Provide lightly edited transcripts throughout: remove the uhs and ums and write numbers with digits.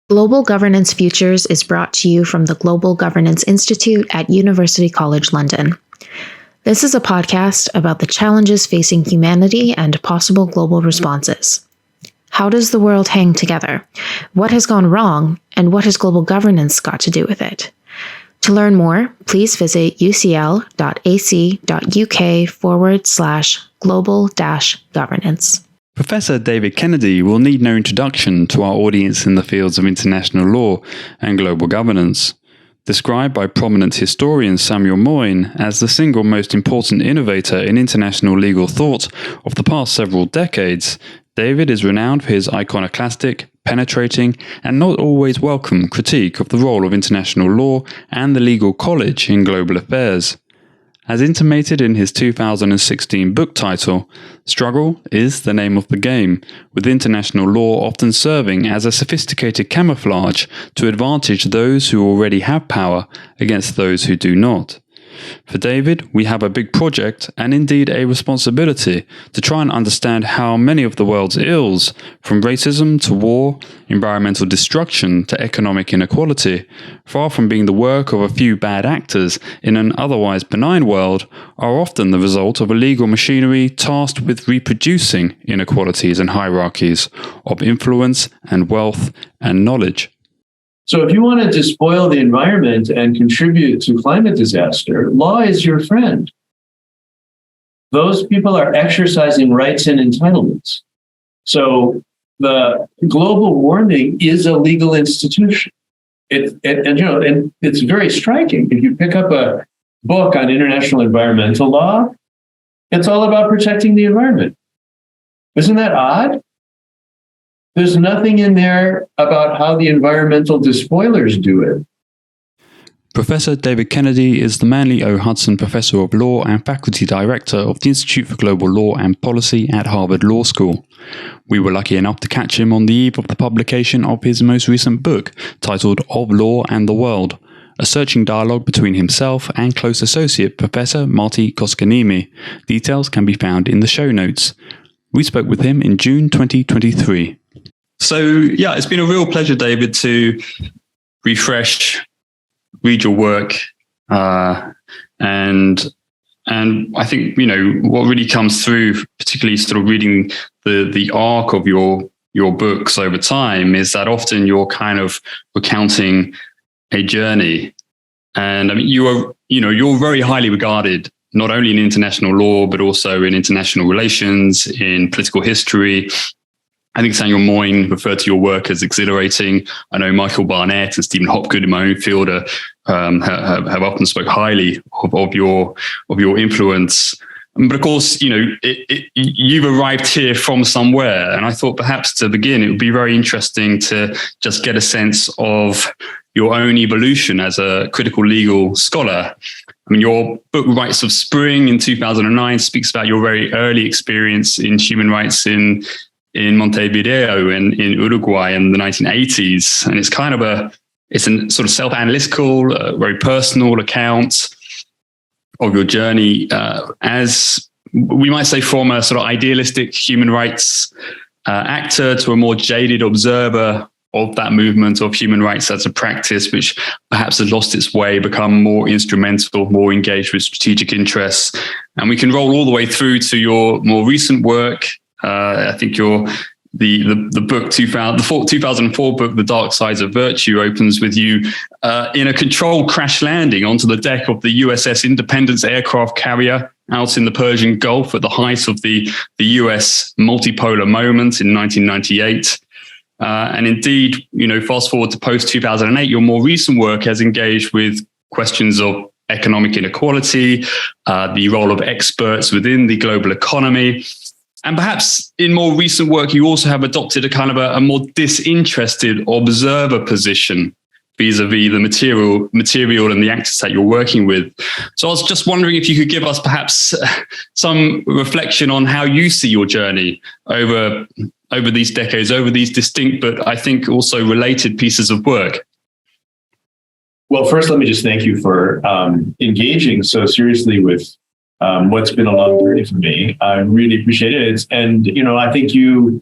Global Governance Futures is brought to you from the Global Governance Institute at University College London. This is a podcast about the challenges facing humanity and possible global responses. How does the world hang together? What has gone wrong? And what has global governance got to do with it? To learn more, please visit ucl.ac.uk/global-governance. Professor David Kennedy will need no introduction to our audience in the fields of international law and global governance. Described by prominent historian Samuel Moyn as the single most important innovator in international legal thought of the past several decades, David is renowned for his iconoclastic, penetrating, and not always welcome critique of the role of international law and the legal college in global affairs. As intimated in his 2016 book title, struggle is the name of the game, with international law often serving as a sophisticated camouflage to advantage those who already have power against those who do not. For David, we have a big project and indeed a responsibility to try and understand how many of the world's ills, from racism to war, environmental destruction to economic inequality, far from being the work of a few bad actors in an otherwise benign world, are often the result of a legal machinery tasked with reproducing inequalities and hierarchies of influence and wealth and knowledge. So if you want to despoil the environment and contribute to climate disaster, law is your friend. Those people are exercising rights and entitlements. So the global warming is a legal institution. And it's very striking. If you pick up a book on international environmental law, it's all about protecting the environment. Isn't that odd? There's nothing in there about how the environmental despoilers do it. Professor David Kennedy is the Manley O. Hudson Professor of Law and Faculty Director of the Institute for Global Law and Policy at Harvard Law School. We were lucky enough to catch him on the eve of the publication of his most recent book, titled Of Law and the World, a searching dialogue between himself and close associate Professor Marty Koskanimi. Details can be found in the show notes. We spoke with him in June 2023. So, it's been a real pleasure, David, to read your work. And I think, what really comes through, particularly sort of reading the arc of your books over time, is that often you're kind of recounting a journey. And I mean, you're very highly regarded, not only in international law, but also in international relations, in political history. I think Samuel Moyn referred to your work as exhilarating. I know Michael Barnett and Stephen Hopgood in my own field have often spoke highly of your influence. But of course, you've arrived here from somewhere. And I thought perhaps to begin, it would be very interesting to just get a sense of your own evolution as a critical legal scholar. I mean, your book, Rights of Spring in 2009, speaks about your very early experience in human rights in Montevideo and in Uruguay in the 1980s. And it's it's a sort of self-analytical, very personal account of your journey as, we might say, from a sort of idealistic human rights actor to a more jaded observer of that movement of human rights as a practice, which perhaps has lost its way, become more instrumental, more engaged with strategic interests. And we can roll all the way through to your more recent work. I think the book, 2004 book, The Dark Sides of Virtue, opens with you in a controlled crash landing onto the deck of the USS Independence aircraft carrier out in the Persian Gulf at the height of the US multipolar moment in 1998. And indeed, fast forward to post-2008, your more recent work has engaged with questions of economic inequality, the role of experts within the global economy. And perhaps in more recent work, you also have adopted a kind of a more disinterested observer position vis-a-vis the material and the actors that you're working with. So I was just wondering if you could give us perhaps some reflection on how you see your journey over these decades, over these distinct but I think also related pieces of work. Well, first, let me just thank you for engaging so seriously with what's been a long journey for me. I really appreciate it. And, I think you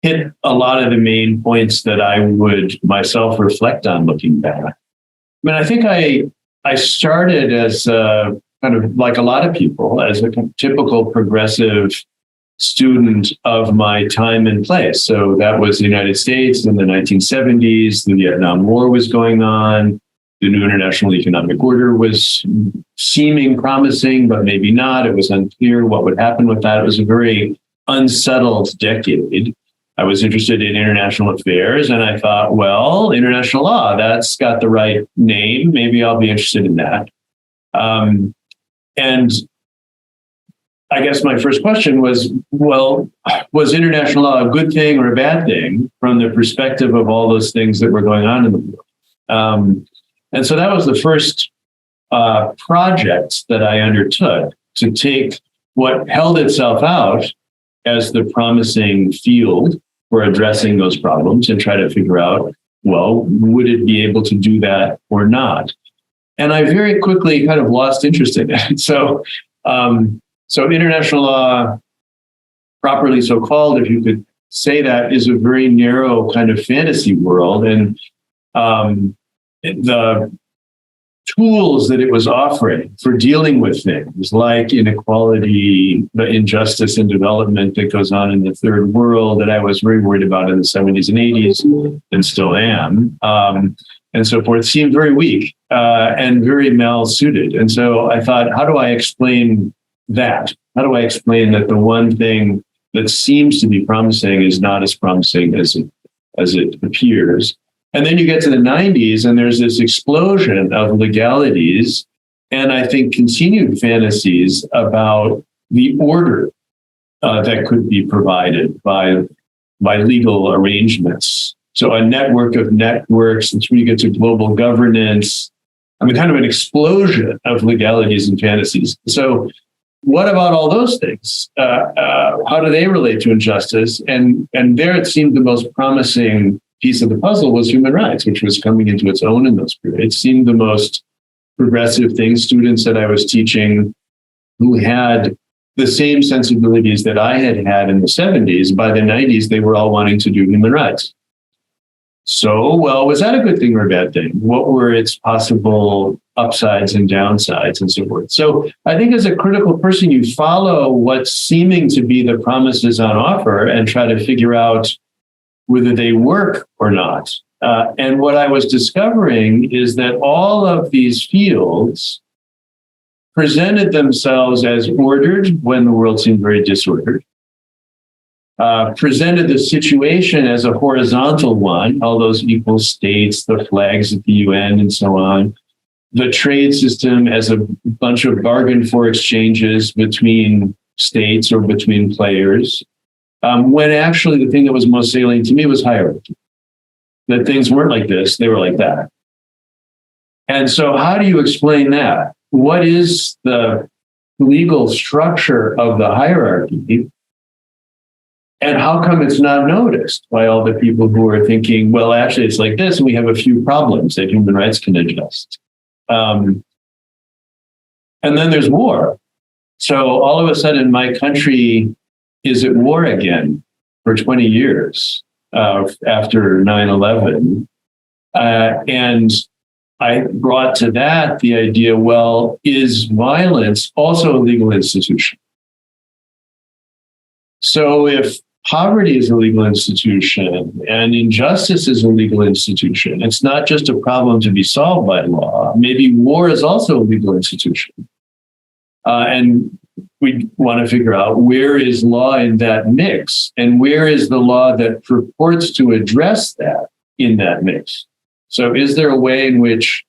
hit a lot of the main points that I would myself reflect on looking back. I mean, I think I started as kind of like a lot of people, as a typical progressive student of my time and place. So that was the United States in the 1970s. The Vietnam War was going on. The new international economic order was seeming promising, but maybe not. It was unclear what would happen with that. It was a very unsettled decade. I was interested in international affairs, and I thought, well, international law, that's got the right name. Maybe I'll be interested in that. And I guess my first question was, well, was international law a good thing or a bad thing from the perspective of all those things that were going on in the world? And so that was the first project that I undertook, to take what held itself out as the promising field for addressing those problems and try to figure out, well, would it be able to do that or not? And I very quickly kind of lost interest in it. So international law, properly so called, if you could say that, is a very narrow kind of fantasy world. And the tools that it was offering for dealing with things like inequality, the injustice and development that goes on in the third world, that I was very worried about in the 70s and 80s, and still am, and so forth, seemed very weak and very mal-suited. And so I thought, how do I explain that? How do I explain that the one thing that seems to be promising is not as promising as it appears? And then you get to the 90s, and there's this explosion of legalities, and I think continued fantasies about the order that could be provided by legal arrangements. So a network of networks, and when you get to global governance, I mean, kind of an explosion of legalities and fantasies. So what about all those things? How do they relate to injustice? And there it seemed the most promising piece of the puzzle was human rights, which was coming into its own in those periods. It seemed the most progressive thing. Students that I was teaching who had the same sensibilities that I had in the 70s, by the 90s, they were all wanting to do human rights. So, well, was that a good thing or a bad thing? What were its possible upsides and downsides and so forth? So I think as a critical person, you follow what's seeming to be the promises on offer and try to figure out whether they work or not. And what I was discovering is that all of these fields presented themselves as ordered when the world seemed very disordered, presented the situation as a horizontal one, all those equal states, the flags at the UN and so on, the trade system as a bunch of bargain for exchanges between states or between players, when actually the thing that was most salient to me was hierarchy. That things weren't like this, they were like that. And so how do you explain that? What is the legal structure of the hierarchy? And how come it's not noticed by all the people who are thinking, well, actually, it's like this, and we have a few problems that human rights can adjust. And then there's war. So all of a sudden, my country is at war again for 20 years after 9/11. And I brought to that the idea, well, is violence also a legal institution? So if poverty is a legal institution and injustice is a legal institution, it's not just a problem to be solved by law. Maybe war is also a legal institution. And we want to figure out, where is law in that mix, and where is the law that purports to address that in that mix? So is there a way in which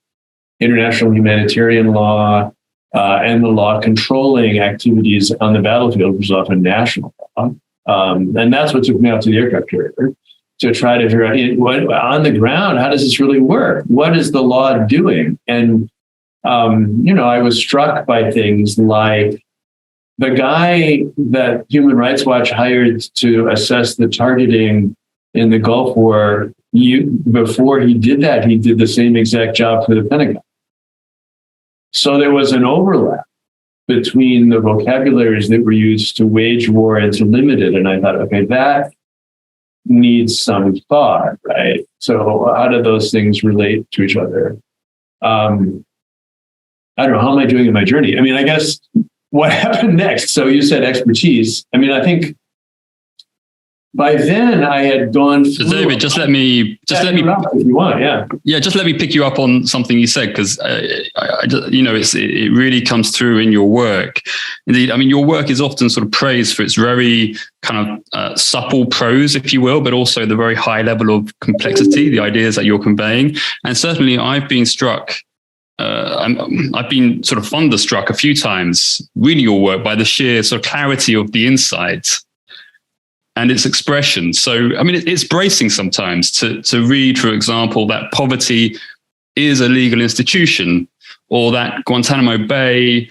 international humanitarian law and the law controlling activities on the battlefield, which is often national law, and that's what took me out to the aircraft carrier, to try to figure out what, on the ground, how does this really work? What is the law doing? And I was struck by things like the guy that Human Rights Watch hired to assess the targeting in the Gulf War. Before he did that, he did the same exact job for the Pentagon. So there was an overlap between the vocabularies that were used to wage war and to limit it. And I thought, okay, needs some thought, right? So how do those things relate to each other? I don't know, how am I doing in my journey? I mean, I guess what happened next? So you said expertise. I mean, I think by then I had gone through. So David, just let me if you want, just let me pick you up on something you said, because it really comes through in your work. Indeed, I mean, your work is often sort of praised for its very kind of supple prose, if you will, but also the very high level of complexity, the ideas that you're conveying. And certainly, I've been struck. I've been sort of thunderstruck a few times reading your work by the sheer sort of clarity of the insight and its expression. So, I mean, it's bracing sometimes to read, for example, that poverty is a legal institution, or that Guantanamo Bay,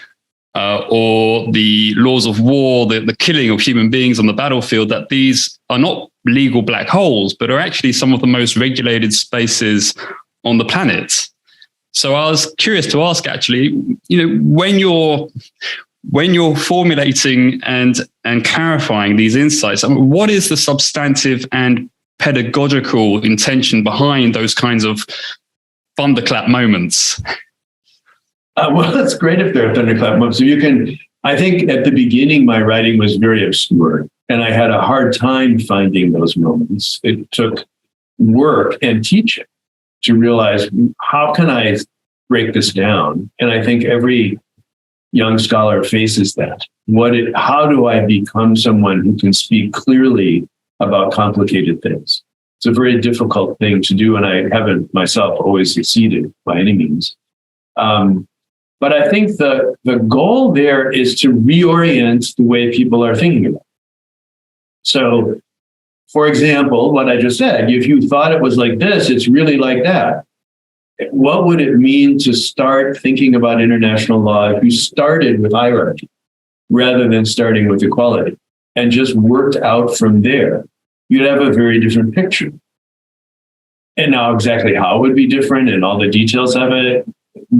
or the laws of war, the killing of human beings on the battlefield, that these are not legal black holes, but are actually some of the most regulated spaces on the planet. So I was curious to ask, actually, when you're formulating and clarifying these insights, I mean, what is the substantive and pedagogical intention behind those kinds of thunderclap moments? Well, it's great if there are thunderclap moments. So I think at the beginning, my writing was very obscure, and I had a hard time finding those moments. It took work and teaching to realize, how can I break this down? And I think every young scholar faces that. How do I become someone who can speak clearly about complicated things? It's a very difficult thing to do, and I haven't myself always succeeded by any means. But I think the goal there is to reorient the way people are thinking about it. So, for example, what I just said, if you thought it was like this, it's really like that. What would it mean to start thinking about international law if you started with hierarchy rather than starting with equality and just worked out from there? You'd have a very different picture. And now exactly how it would be different and all the details of it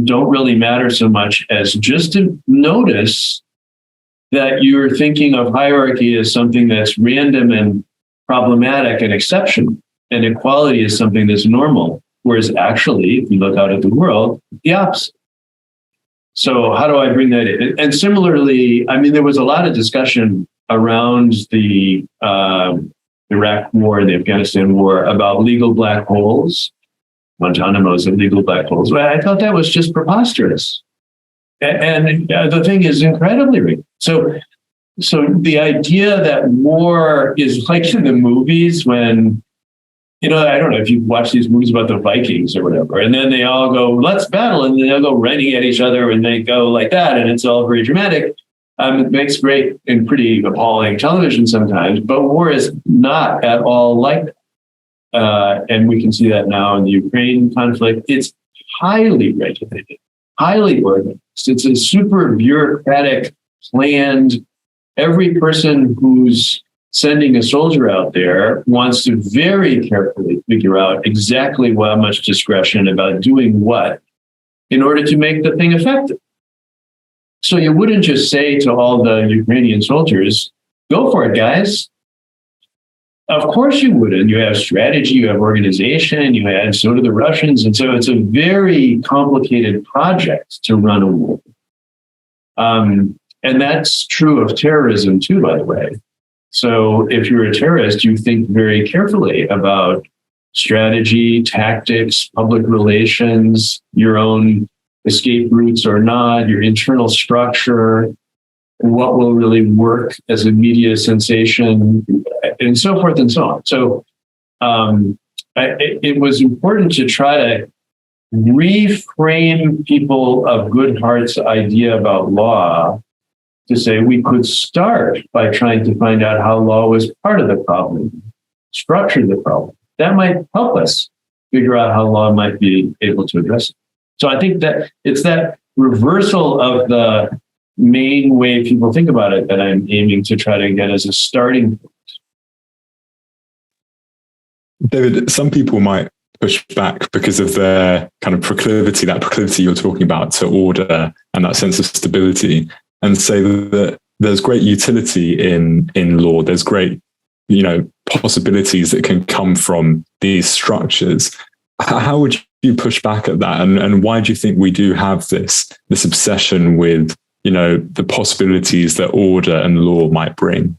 don't really matter so much as just to notice that you're thinking of hierarchy as something that's random and problematic and exceptional, and equality is something that's normal. Whereas actually, if you look out at the world, the opposite. So how do I bring that in? And similarly, I mean, there was a lot of discussion around the Iraq War and the Afghanistan War about legal black holes, Guantanamo's and legal black holes. Well, I thought that was just preposterous. And the thing is incredibly real. So the idea that war is like in the movies when, I don't know if you've watched these movies about the Vikings or whatever, and then they all go, let's battle, and then they'll go running at each other, and they go like that, and it's all very dramatic. It makes great and pretty appalling television sometimes, but war is not at all like that. And we can see that now in the Ukraine conflict. It's highly regulated, highly organized. It's a super bureaucratic, planned. Every person who's sending a soldier out there wants to very carefully figure out exactly how much discretion about doing what in order to make the thing effective. So you wouldn't just say to all the Ukrainian soldiers, go for it, guys. Of course you wouldn't. You have strategy, you have organization, so do the Russians. And so it's a very complicated project to run a war. And that's true of terrorism too, by the way. So if you're a terrorist, you think very carefully about strategy, tactics, public relations, your own escape routes or not, your internal structure, what will really work as a media sensation, and so forth and so on. So it was important to try to reframe people of good heart's idea about law to say we could start by trying to find out how law was part of the problem, structure the problem. That might help us figure out how law might be able to address it. So I think that it's that reversal of the main way people think about it that I'm aiming to try to get as a starting point. David, some people might push back because of their kind of proclivity you're talking about to order and that sense of stability, and say that there's great utility in law. There's great, possibilities that can come from these structures. How would you push back at that? And why do you think we do have this obsession with, the possibilities that order and law might bring?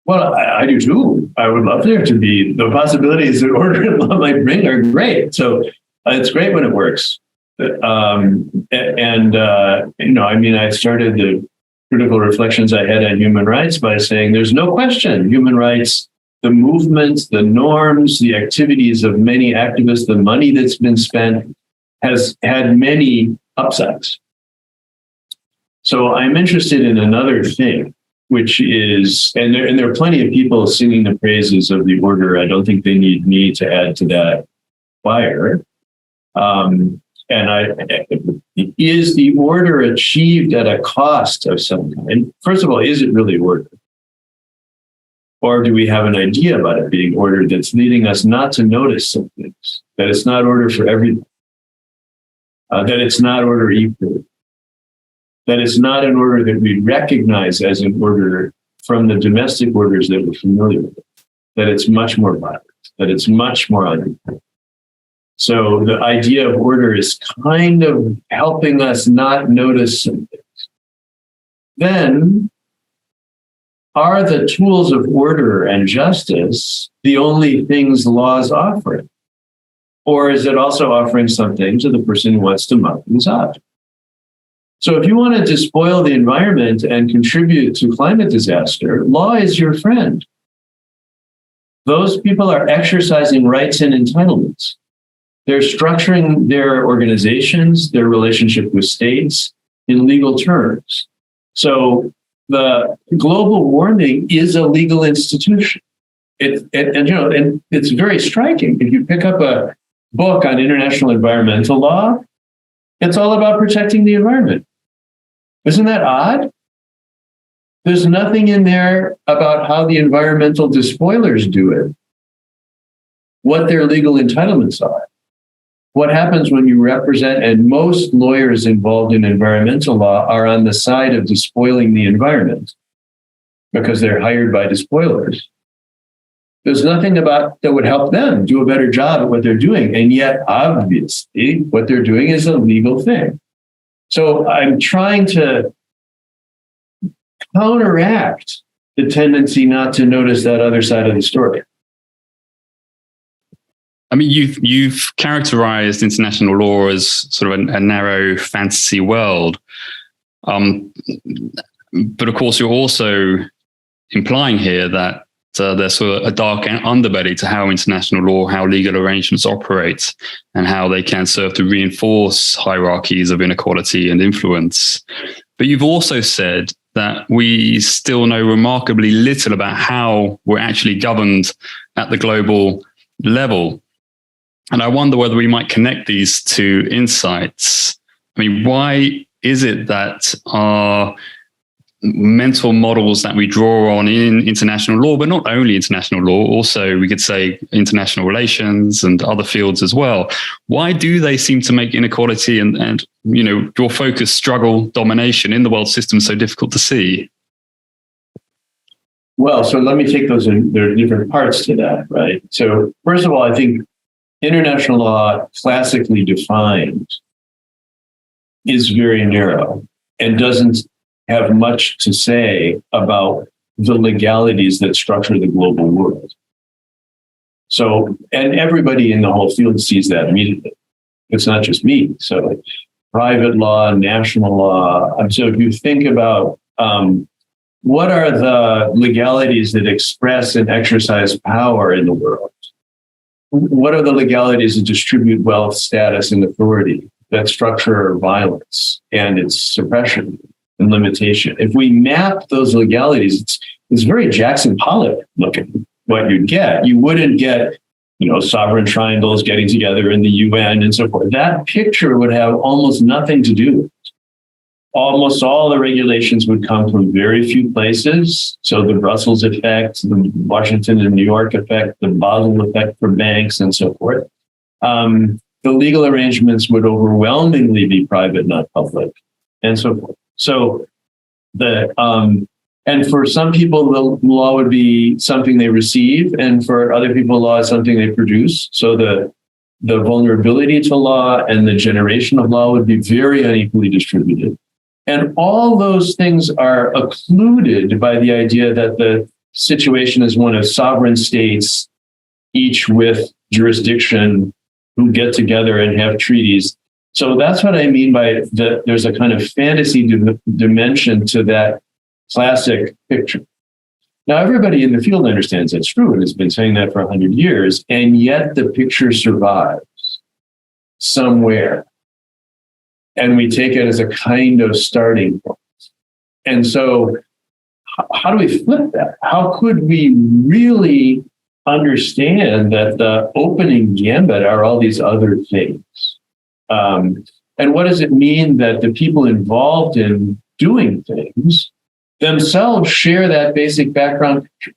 Well, I do too. I would love there to be the possibilities that order and law might bring are great. So it's great when it works. I started the critical reflections I had on human rights by saying there's no question human rights, the movements, the norms, the activities of many activists, the money that's been spent has had many upsides. So I'm interested in another thing, which is, and there are plenty of people singing the praises of the order. I don't think they need me to add to that choir. Is the order achieved at a cost of some kind? First of all, is it really order? Or do we have an idea about it being order that's leading us not to notice some things? That it's not order for everyone. That it's not order equally. That it's not an order that we recognize as an order from the domestic orders that we're familiar with. That it's much more violent. That it's much more unequal. So the idea of order is kind of helping us not notice some things. Then, are the tools of order and justice the only things laws offer? Or is it also offering something to the person who wants to muck things up? So if you want to despoil the environment and contribute to climate disaster, law is your friend. Those people are exercising rights and entitlements. They're structuring their organizations, their relationship with states in legal terms. So the global warming is a legal institution. And it's very striking. If you pick up a book on international environmental law, it's all about protecting the environment. Isn't that odd? There's nothing in there about how the environmental despoilers do it, what their legal entitlements are. What happens when you represent, and most lawyers involved in environmental law are on the side of despoiling the environment because they're hired by despoilers. There's nothing about that would help them do a better job at what they're doing. And yet, obviously, what they're doing is a legal thing. So I'm trying to counteract the tendency not to notice that other side of the story. I mean, you've characterized international law as sort of a narrow fantasy world. But of course, you're also implying here that there's sort of a dark underbelly to how international law, how legal arrangements operate, and how they can serve to reinforce hierarchies of inequality and influence. But you've also said that we still know remarkably little about how we're actually governed at the global level. And I wonder whether we might connect these two insights. I mean, why is it that our mental models that we draw on in international law, but not only international law, also we could say international relations and other fields as well, why do they seem to make inequality and your focus, struggle, domination in the world system so difficult to see? Well, so let me take those in. There are different parts to that, right? So first of all, I think international law, classically defined, is very narrow and doesn't have much to say about the legalities that structure the global world. So, and everybody in the whole field sees that immediately. It's not just me. So private law, national law. And so if you think about what are the legalities that express and exercise power in the world? What are the legalities that distribute wealth, status, and authority that structure violence and its suppression and limitation? If we map those legalities, it's very Jackson Pollock looking what you'd get. You wouldn't get, sovereign triangles getting together in the UN and so forth. That picture would have almost nothing to do with it. Almost all the regulations would come from very few places. So the Brussels effect, the Washington and New York effect, the Basel effect for banks and so forth. The legal arrangements would overwhelmingly be private, not public, and so forth. So the And for some people, the law would be something they receive, and for other people, law is something they produce. So the vulnerability to law and the generation of law would be very unequally distributed. And all those things are occluded by the idea that the situation is one of sovereign states, each with jurisdiction, who get together and have treaties. So that's what I mean by there's a kind of fantasy dimension to that classic picture. Now, everybody in the field understands that's true and has been saying that for 100 years, and yet the picture survives somewhere. And we take it as a kind of starting point. And so how do we flip that? How could we really understand that the opening gambit are all these other things? And what does it mean that the people involved in doing things themselves share that basic background picture?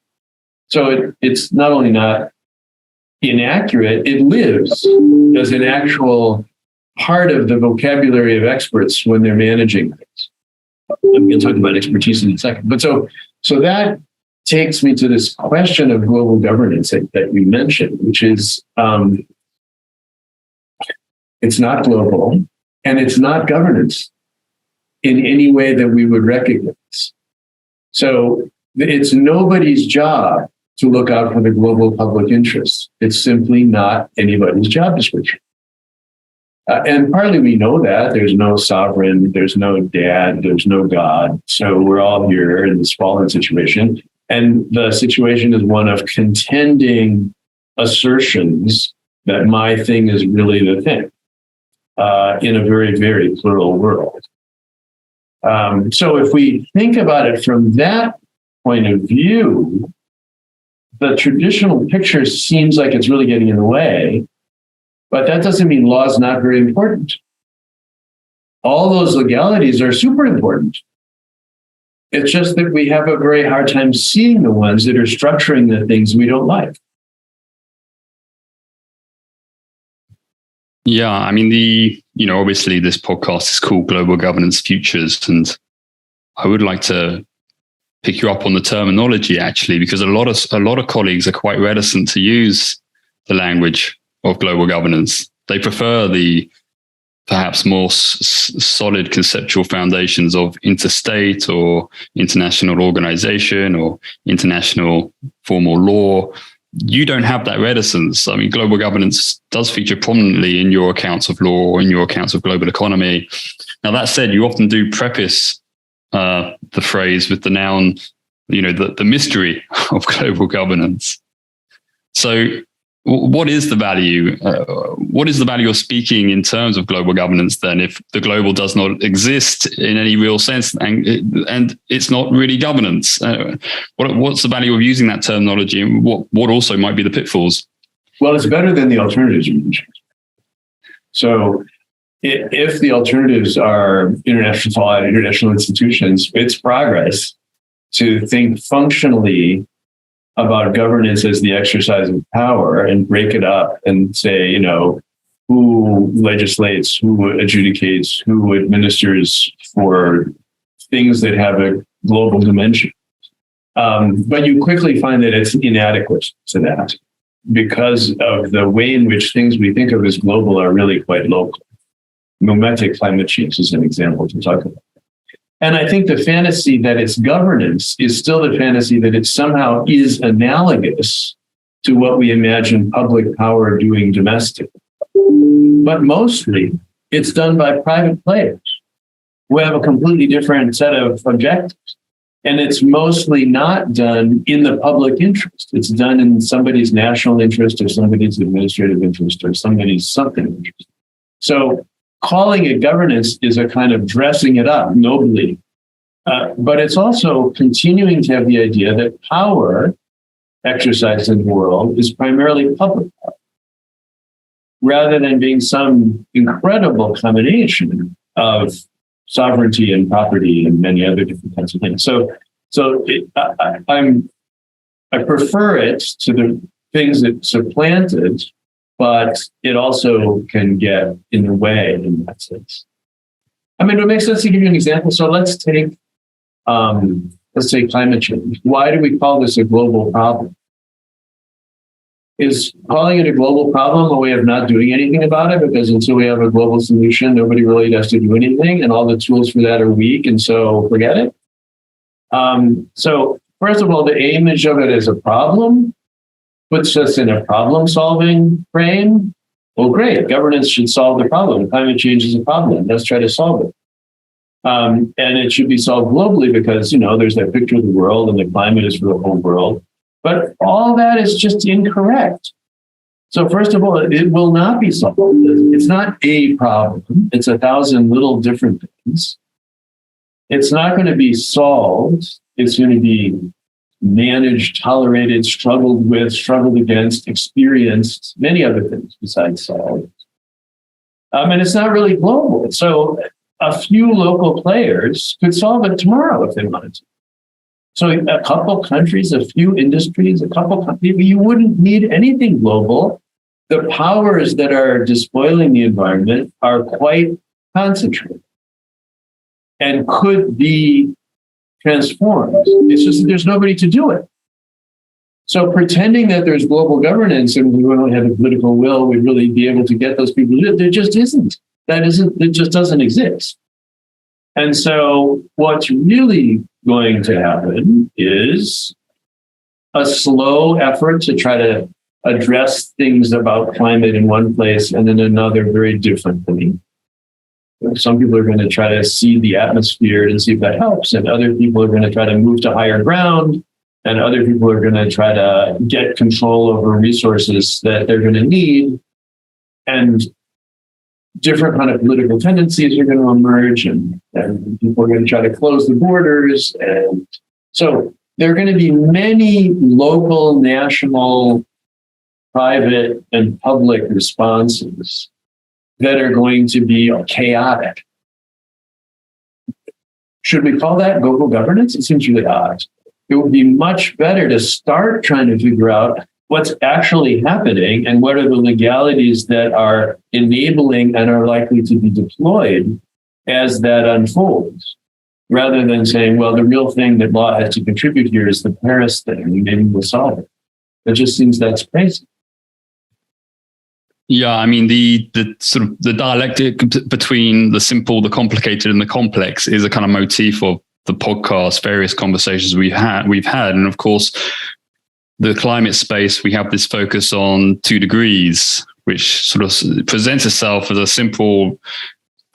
So it's not only not inaccurate, it lives as an actual part of the vocabulary of experts when they're managing things. I'm going to talk about expertise in a second. But so that takes me to this question of global governance that you mentioned, which is it's not global and it's not governance in any way that we would recognize. So it's nobody's job to look out for the global public interest. It's simply not anybody's job description. And partly we know that there's no sovereign, there's no dad, there's no God. So we're all here in this fallen situation. And the situation is one of contending assertions that my thing is really the thing in a very, very plural world. So if we think about it from that point of view, the traditional picture seems like it's really getting in the way, but that doesn't mean law is not very important. All those legalities are super important. It's just that we have a very hard time seeing the ones that are structuring the things we don't like. Yeah, I mean, obviously this podcast is called Global Governance Futures, and I would like to pick you up on the terminology actually, because a lot of colleagues are quite reticent to use the language of global governance. They prefer the perhaps more solid conceptual foundations of interstate or international organization or international formal law. You don't have that reticence. I mean, global governance does feature prominently in your accounts of law or in your accounts of global economy. Now, that said, you often do preface the phrase with the noun, the mystery of global governance. So what is the value? What is the value of speaking in terms of global governance then, if the global does not exist in any real sense and it's not really governance? What's the value of using that terminology, and what also might be the pitfalls? Well, it's better than the alternatives you mentioned. So if the alternatives are international law and international institutions, it's progress to think functionally about governance as the exercise of power and break it up and say, who legislates, who adjudicates, who administers for things that have a global dimension. But you quickly find that it's inadequate to that because of the way in which things we think of as global are really quite local. Mimetic climate change is an example to talk about. And I think the fantasy that it's governance is still the fantasy that it somehow is analogous to what we imagine public power doing domestically. But mostly it's done by private players who have a completely different set of objectives. And it's mostly not done in the public interest. It's done in somebody's national interest or somebody's administrative interest or somebody's something interest. So calling it governance is a kind of dressing it up nobly. But it's also continuing to have the idea that power exercised in the world is primarily public power, rather than being some incredible combination of sovereignty and property and many other different kinds of things. So I prefer it to the things that supplanted, but it also can get in the way in that sense. I mean, it makes sense to give you an example. So let's take let's say climate change. Why do we call this a global problem? Is calling it a global problem a way of not doing anything about it? Because until we have a global solution, nobody really has to do anything, and all the tools for that are weak, and so forget it. So first of all, the image of it as a problem puts us in a problem-solving frame. Well, great, governance should solve the problem. Climate change is a problem. Let's try to solve it. And it should be solved globally because, there's that picture of the world and the climate is for the whole world. But all that is just incorrect. So first of all, it will not be solved. It's not a problem. It's 1,000 little different things. It's not going to be solved. It's going to be managed, tolerated, struggled with, struggled against, experienced, many other things besides solved. And it's not really global. So a few local players could solve it tomorrow if they wanted to. So a couple countries, a few industries, a couple companies, you wouldn't need anything global. The powers that are despoiling the environment are quite concentrated and could be transformed. It's just that there's nobody to do it. So pretending that there's global governance and we don't have the political will, we'd really be able to get those people to do it. There just isn't. It just doesn't exist. And so what's really going to happen is a slow effort to try to address things about climate in one place and in another very differently. Some people are going to try to see the atmosphere and see if that helps, and other people are going to try to move to higher ground, and other people are going to try to get control over resources that they're going to need, and different kind of political tendencies are going to emerge, and people are going to try to close the borders. And so there are going to be many local, national, private, and public responses that are going to be chaotic. Should we call that global governance? It seems really odd. It would be much better to start trying to figure out what's actually happening and what are the legalities that are enabling and are likely to be deployed as that unfolds, rather than saying, well, the real thing that law has to contribute here is the Paris thing, and maybe we'll solve it. It just seems that's crazy. Yeah, I mean, the sort of the dialectic between the simple, the complicated, and the complex is a kind of motif of the podcast, various conversations we've had. And of course, the climate space, we have this focus on 2 degrees, which sort of presents itself as a simple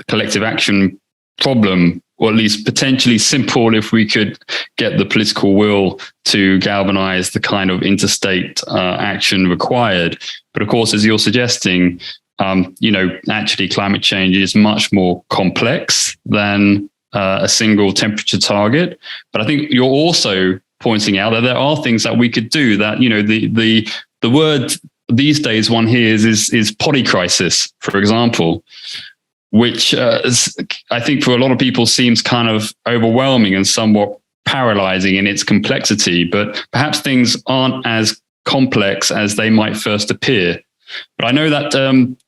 collective action problem, or at least potentially simple if we could get the political will to galvanize the kind of interstate action required. But of course, as you're suggesting, actually climate change is much more complex than a single temperature target. But I think you're also pointing out that there are things that we could do that, the word these days one hears is polycrisis, for example, which I think for a lot of people seems kind of overwhelming and somewhat paralyzing in its complexity, but perhaps things aren't as complex as they might first appear. But I know that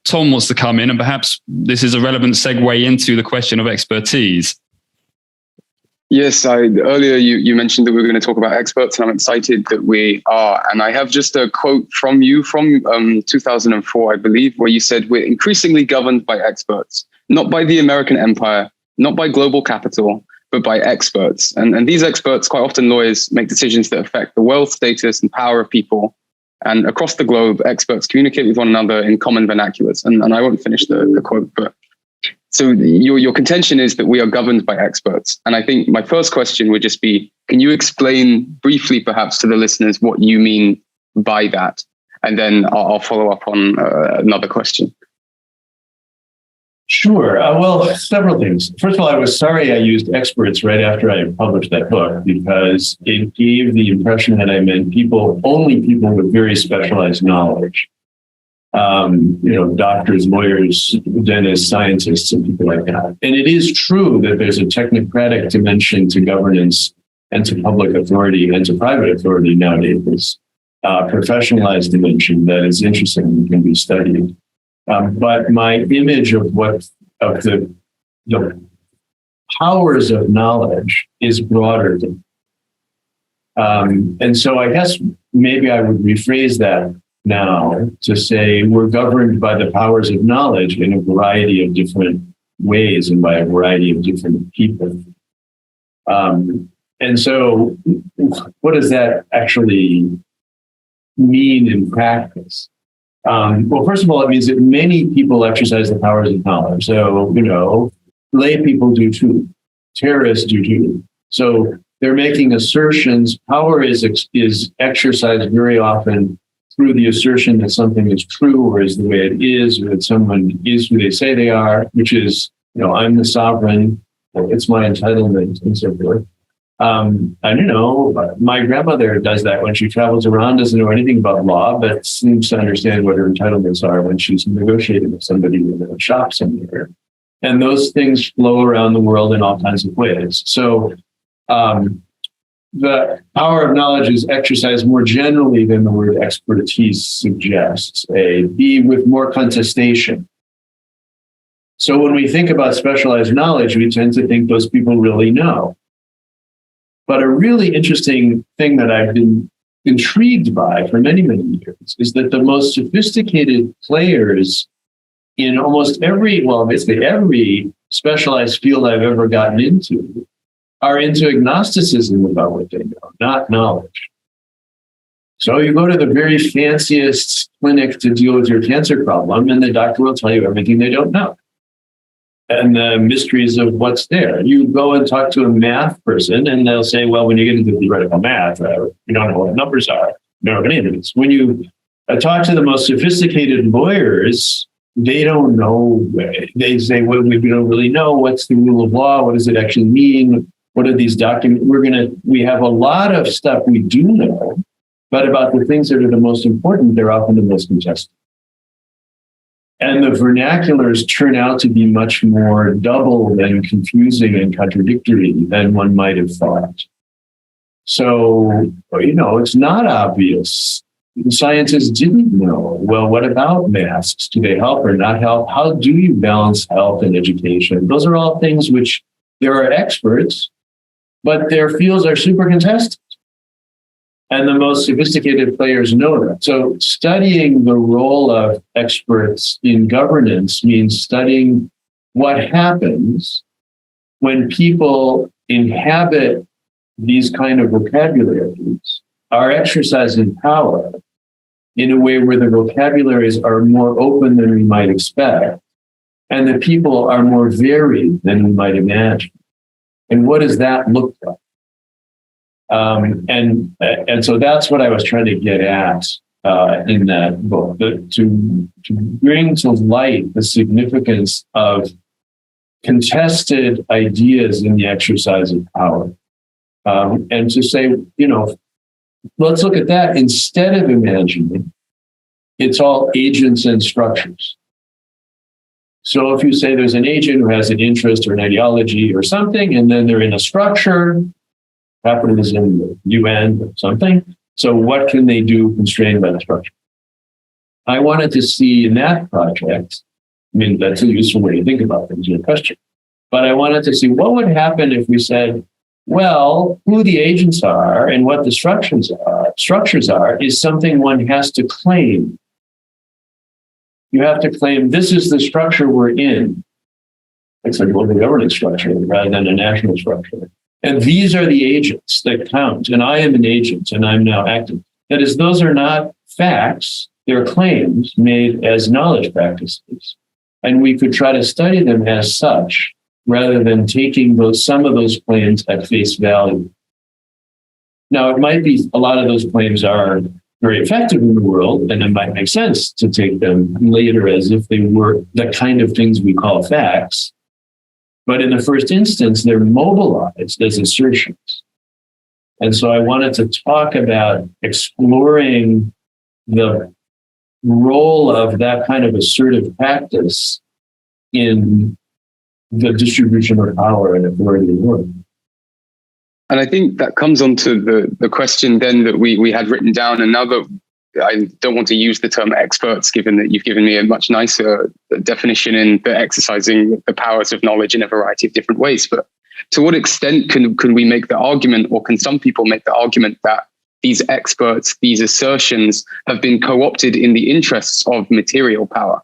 Tom wants to come in, and perhaps this is a relevant segue into the question of expertise. Yes, earlier you mentioned that we were going to talk about experts, and I'm excited that we are. And I have just a quote from you from 2004, I believe, where you said, "We're increasingly governed by experts, not by the American empire, not by global capital, but by experts." And these experts, quite often lawyers, make decisions that affect the wealth, status, and power of people. And across the globe, experts communicate with one another in common vernaculars. And I won't finish the quote, but so your contention is that we are governed by experts. And I think my first question would just be, can you explain briefly, perhaps to the listeners, what you mean by that? And then I'll follow up on another question. Sure. Well, several things. First of all, I was sorry I used experts right after I published that book, because it gave the impression that I meant only people with very specialized knowledge. Doctors, lawyers, dentists, scientists, and people like that. And it is true that there's a technocratic dimension to governance and to public authority and to private authority nowadays. Professionalized dimension that is interesting and can be studied. But my image of the powers of knowledge is broader than. And so I guess maybe I would rephrase that now to say we're governed by the powers of knowledge in a variety of different ways and by a variety of different people. And so what does that actually mean in practice? Well, first of all, it means that many people exercise the powers of knowledge. So, lay people do too. Terrorists do too. So they're making assertions. Power is exercised very often through the assertion that something is true or is the way it is, or that someone is who they say they are, which is, I'm the sovereign, it's my entitlement, and so forth. My grandmother does that when she travels around, doesn't know anything about law, but seems to understand what her entitlements are when she's negotiating with somebody in a shop somewhere. And those things flow around the world in all kinds of ways. So the power of knowledge is exercised more generally than the word expertise suggests. B, with more contestation. So when we think about specialized knowledge, we tend to think those people really know. But a really interesting thing that I've been intrigued by for many, many years is that the most sophisticated players in almost basically every specialized field I've ever gotten into are into agnosticism about what they know, not knowledge. So you go to the very fanciest clinic to deal with your cancer problem, and the doctor will tell you everything they don't know and the mysteries of what's there. You go and talk to a math person, and they'll say, well, when you get into theoretical math, you don't know what the numbers are. You don't know what anything is. When you talk to the most sophisticated lawyers, they don't know. They say, well, we don't really know. What's the rule of law? What does it actually mean? What are these documents? We have a lot of stuff we do know, but about the things that are the most important, they're often the most contested. And the vernaculars turn out to be much more double and confusing and contradictory than one might have thought. So, it's not obvious. Scientists didn't know. Well, what about masks? Do they help or not help? How do you balance health and education? Those are all things which there are experts, but their fields are super contested. And the most sophisticated players know that. So studying the role of experts in governance means studying what happens when people inhabit these kind of vocabularies, are exercising power in a way where the vocabularies are more open than we might expect, and the people are more varied than we might imagine. And what does that look like? And so that's what I was trying to get at in that book, to bring to light the significance of contested ideas in the exercise of power, and to say, let's look at that instead of imagining it's all agents and structures. So if you say there's an agent who has an interest or an ideology or something, and then they're in a structure, capitalism, the UN, or something. So what can they do constrained by the structure? I wanted to see in that project, that's a useful way to think about things, your question. But I wanted to see what would happen if we said, well, who the agents are and what the structures are is something one has to claim. You have to claim this is the structure we're in. It's a global governance structure rather than a national structure. And these are the agents that count. And I am an agent and I'm now acting. That is, those are not facts. They're claims made as knowledge practices. And we could try to study them as such rather than taking some of those claims at face value. Now, it might be a lot of those claims are very effective in the world, and it might make sense to take them later as if they were the kind of things we call facts. But in the first instance, they're mobilized as assertions. And so I wanted to talk about exploring the role of that kind of assertive practice in the distribution of power and authority in the world. And I think that comes on to the question then that we had written down. And now that I don't want to use the term experts, given that you've given me a much nicer definition in the exercising the powers of knowledge in a variety of different ways. But To what extent can we make the argument, or can some people make the argument, that these experts, these assertions have been co-opted in the interests of material power?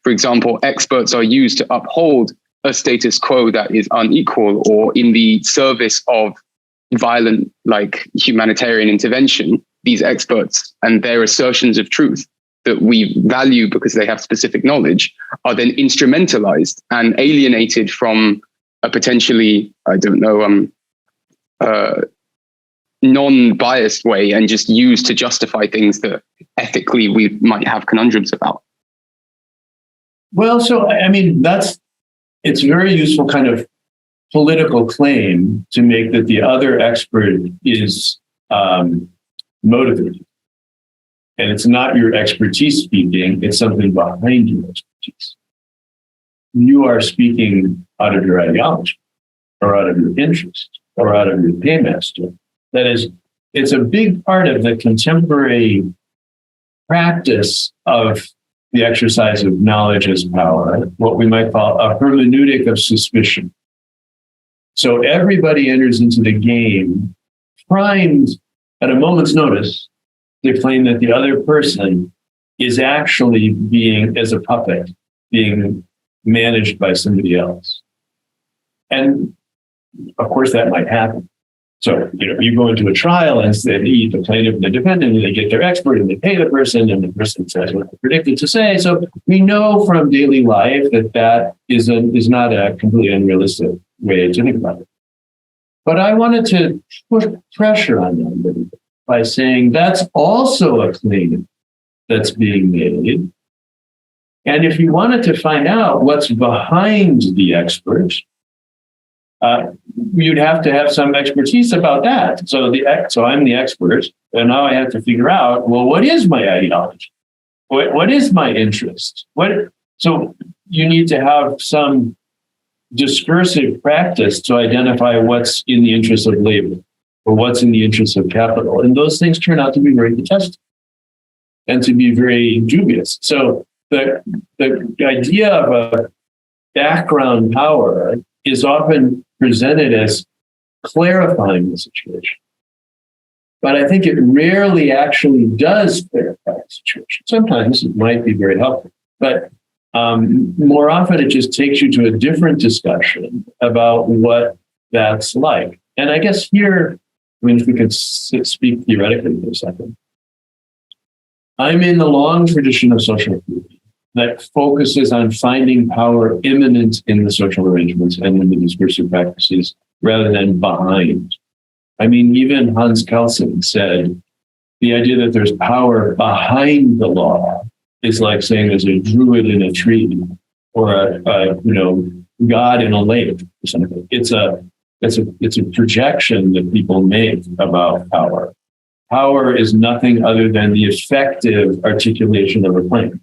For example, experts are used to uphold a status quo that is unequal, or in the service of violent, like humanitarian intervention. These experts and their assertions of truth that we value because they have specific knowledge are then instrumentalized and alienated from a potentially, non-biased way, and just used to justify things that ethically we might have conundrums about. Well, so, I mean, it's a very useful kind of political claim to make that the other expert is motivated. And it's not your expertise speaking, it's something behind your expertise. You are speaking out of your ideology, or out of your interest, or out of your paymaster. That is, it's a big part of the contemporary practice of the exercise of knowledge as power, what we might call a hermeneutic of suspicion. So everybody enters into the game primed at a moment's notice to claim that the other person is actually being, as a puppet, being managed by somebody else. And of course that might happen. So, you go into a trial and say the plaintiff and the defendant, and they get their expert and they pay the person, and the person says what they're predicted to say. So we know from daily life that is not a completely unrealistic way to think about it. But I wanted to put pressure on them by saying that's also a claim that's being made. And if you wanted to find out what's behind the expert, you'd have to have some expertise about that. So I'm the expert, and now I have to figure out, well, what is my ideology? What is my interest? So you need to have some discursive practice to identify what's in the interest of labor, or what's in the interest of capital. And those things turn out to be very contested and to be very dubious. So the idea of a background power is often presented as clarifying the situation. But I think it rarely actually does clarify the situation. Sometimes it might be very helpful, but more often it just takes you to a different discussion about what that's like. And I guess here, if we could speak theoretically for a second, I'm in the long tradition of social theory that focuses on finding power immanent in the social arrangements and in the discursive practices rather than behind. I mean, even Hans Kelsen said the idea that there's power behind the law is like saying there's a druid in a tree, or a God in a lake or something. It's a projection that people make about power. Power is nothing other than the effective articulation of a claim.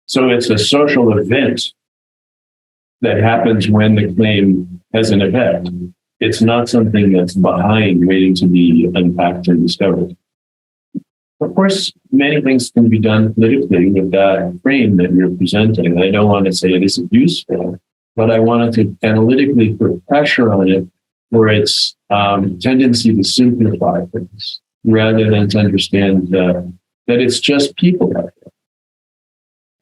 So it's a social event that happens when the claim has an effect. It's not something that's behind, waiting to be unpacked and discovered. Of course, many things can be done politically with that frame that you're presenting. I don't want to say it isn't useful, but I wanted to analytically put pressure on it for its tendency to simplify things rather than to understand that it's just people out there.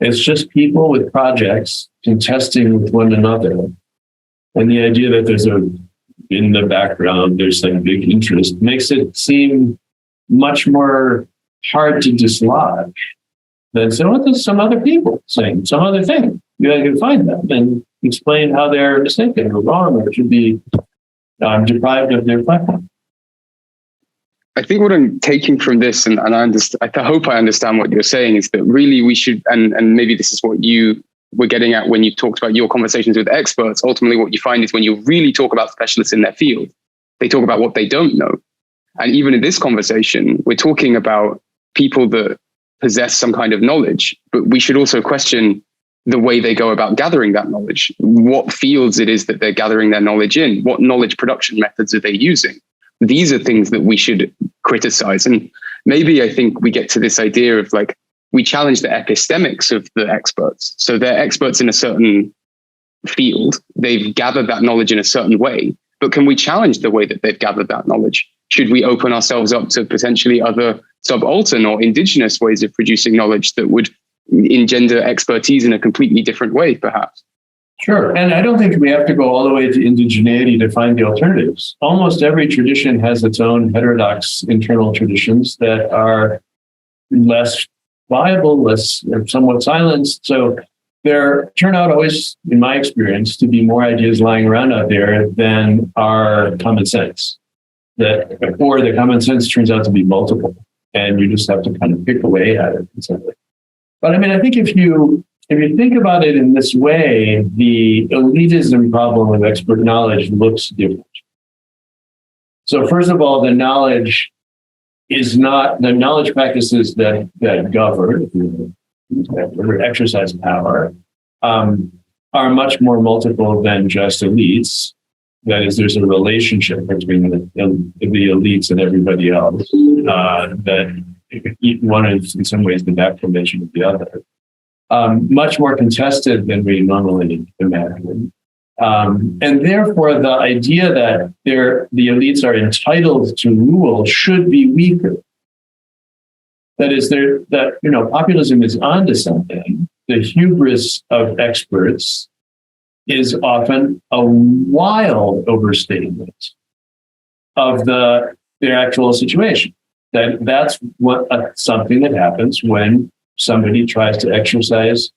It's just people with projects contesting with one another. And the idea that in the background, there's some big interest makes it seem much more hard to dislodge than say, what is some other people saying, some other thing. You can find them and explain how they're mistaken or wrong, or should be deprived of their platform. I think what I'm taking from this, and I hope I understand what you're saying, is that really we should, and maybe this is what you were getting at when you talked about your conversations with experts. Ultimately, what you find is when you really talk about specialists in their field, they talk about what they don't know. And even in this conversation, we're talking about people that possess some kind of knowledge, but we should also question the way they go about gathering that knowledge, what fields it is that they're gathering their knowledge in, what knowledge production methods are they using. These are things that we should criticize. And maybe I think we get to this idea of we challenge the epistemics of the experts. So they're experts in a certain field. They've gathered that knowledge in a certain way, but can we challenge the way that they've gathered that knowledge? Should we open ourselves up to potentially other subaltern or indigenous ways of producing knowledge that would engender expertise in a completely different way, perhaps? Sure. And I don't think we have to go all the way to indigeneity to find the alternatives. Almost every tradition has its own heterodox internal traditions that are less viable, less somewhat silenced. So there turn out always, in my experience, to be more ideas lying around out there than are common sense. Or the common sense turns out to be multiple, and you just have to kind of pick away at it. But I mean, I think if you think about it in this way, the elitism problem of expert knowledge looks different. So first of all, the knowledge practices that govern, that exercise power, are much more multiple than just elites. That is, there's a relationship between the elites and everybody else, that one is in some ways the backformation of the other. Much more contested than we normally imagine. And therefore, the idea that the elites are entitled to rule should be weaker. That is, populism is onto something. The hubris of experts is often a wild overstatement of their actual situation. That's something that happens when somebody tries to exercise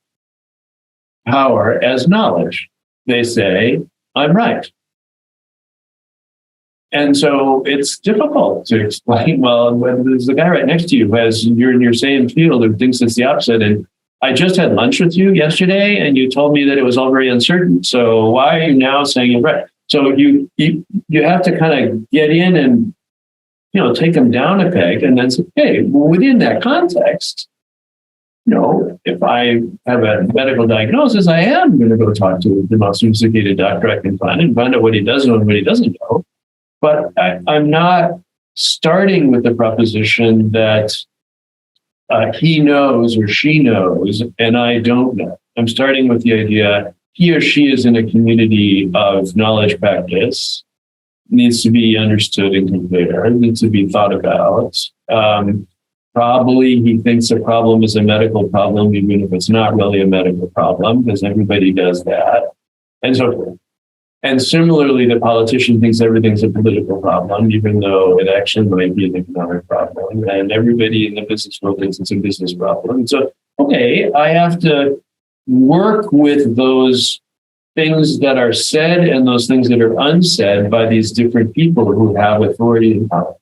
power as knowledge. They say, I'm right. And so it's difficult to explain, well, when there's a guy right next to you you're in your same field who thinks it's the opposite. And I just had lunch with you yesterday and you told me that it was all very uncertain. So why are you now saying you're right? So you have to kind of get in and, take them down a peg and then say, hey, within that context, if I have a medical diagnosis, I am going to go talk to the most sophisticated doctor I can find and find out what he does know and what he doesn't know. But I'm not starting with the proposition that he knows or she knows and I don't know. I'm starting with the idea he or she is in a community of knowledge practice, needs to be understood and compared, needs to be thought about. Probably he thinks a problem is a medical problem, even if it's not really a medical problem, because everybody does that, and so forth. And similarly, the politician thinks everything's a political problem, even though it actually might be an economic problem. And everybody in the business world thinks it's a business problem. So, okay, I have to work with those things that are said and those things that are unsaid by these different people who have authority and power.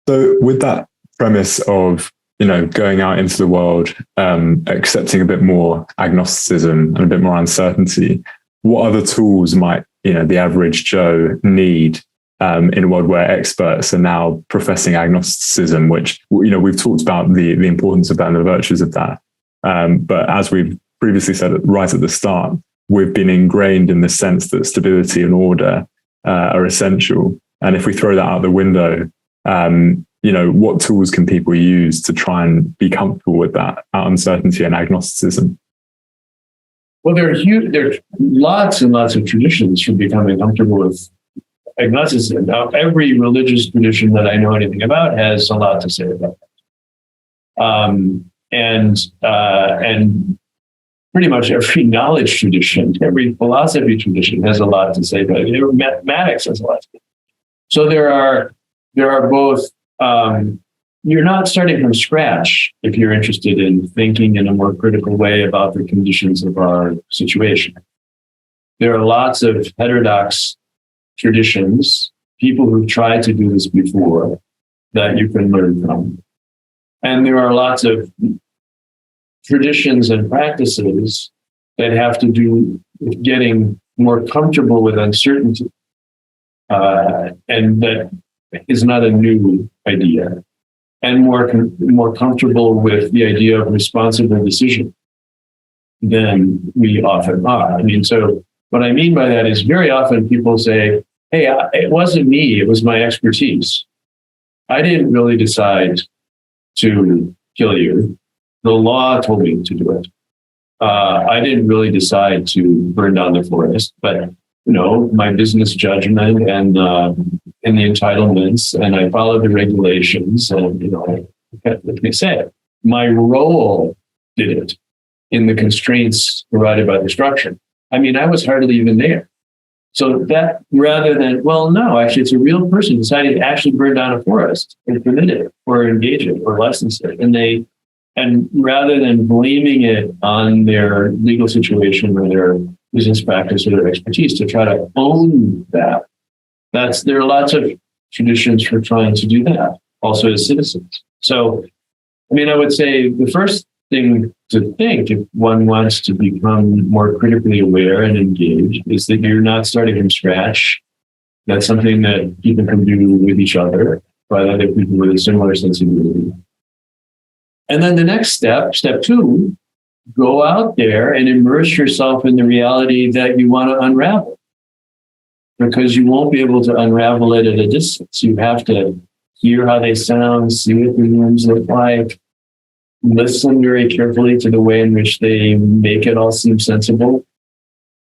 So with that premise of, going out into the world, accepting a bit more agnosticism and a bit more uncertainty, what other tools might, the average Joe need in a world where experts are now professing agnosticism, which, we've talked about the importance of that and the virtues of that. But as we've previously said right at the start, we've been ingrained in the sense that stability and order are essential. And if we throw that out the window, what tools can people use to try and be comfortable with that uncertainty and agnosticism? Well, there are lots and lots of traditions for becoming comfortable with agnosticism. Now, every religious tradition that I know anything about has a lot to say about that. And pretty much every knowledge tradition, every philosophy tradition has a lot to say about it. Mathematics has a lot to say. So there are both, you're not starting from scratch if you're interested in thinking in a more critical way about the conditions of our situation. There are lots of heterodox traditions, people who've tried to do this before, that you can learn from. And there are lots of traditions and practices that have to do with getting more comfortable with uncertainty. And that is not a new idea, and more comfortable with the idea of responsible decision than we often are. I mean, so what I mean by that is very often people say, hey, it wasn't me, it was my expertise. I didn't really decide to kill you. The law told me to do it. I didn't really decide to burn down the forest, but my business judgment and the entitlements, and I followed the regulations, and let me say, my role did it in the constraints provided by the structure. I mean, I was hardly even there. So that rather than, well, no, actually, it's a real person decided to actually burn down a forest and permit it or engage it or license it. And rather than blaming it on their legal situation or their business practice or their expertise, to try to own that. There are lots of traditions for trying to do that, also as citizens. So, I mean, I would say the first thing to think, if one wants to become more critically aware and engaged, is that you're not starting from scratch. That's something that people can do with each other, by other people with a similar sensibility. And then the next step 2, go out there and immerse yourself in the reality that you want to unravel, because you won't be able to unravel it at a distance. You have to hear how they sound, see what the rooms look like, listen very carefully to the way in which they make it all seem sensible,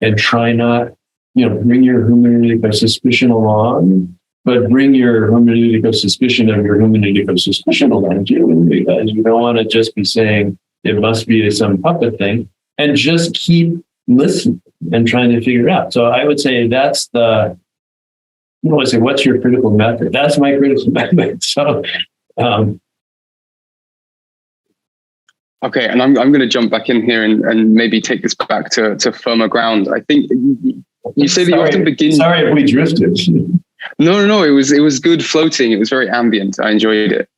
and try not, bring your hermeneutic of suspicion along, but bring your hermeneutic of suspicion of your hermeneutic of suspicion along too, because you don't want to just be saying it must be some puppet thing, and just keep listening and trying to figure it out. So I would say that's what's your critical method? That's my critical method. So, okay, and I'm going to jump back in here and maybe take this back to firmer ground. I think you say that you often begin. Sorry if we drifted. No. It was good floating. It was very ambient. I enjoyed it.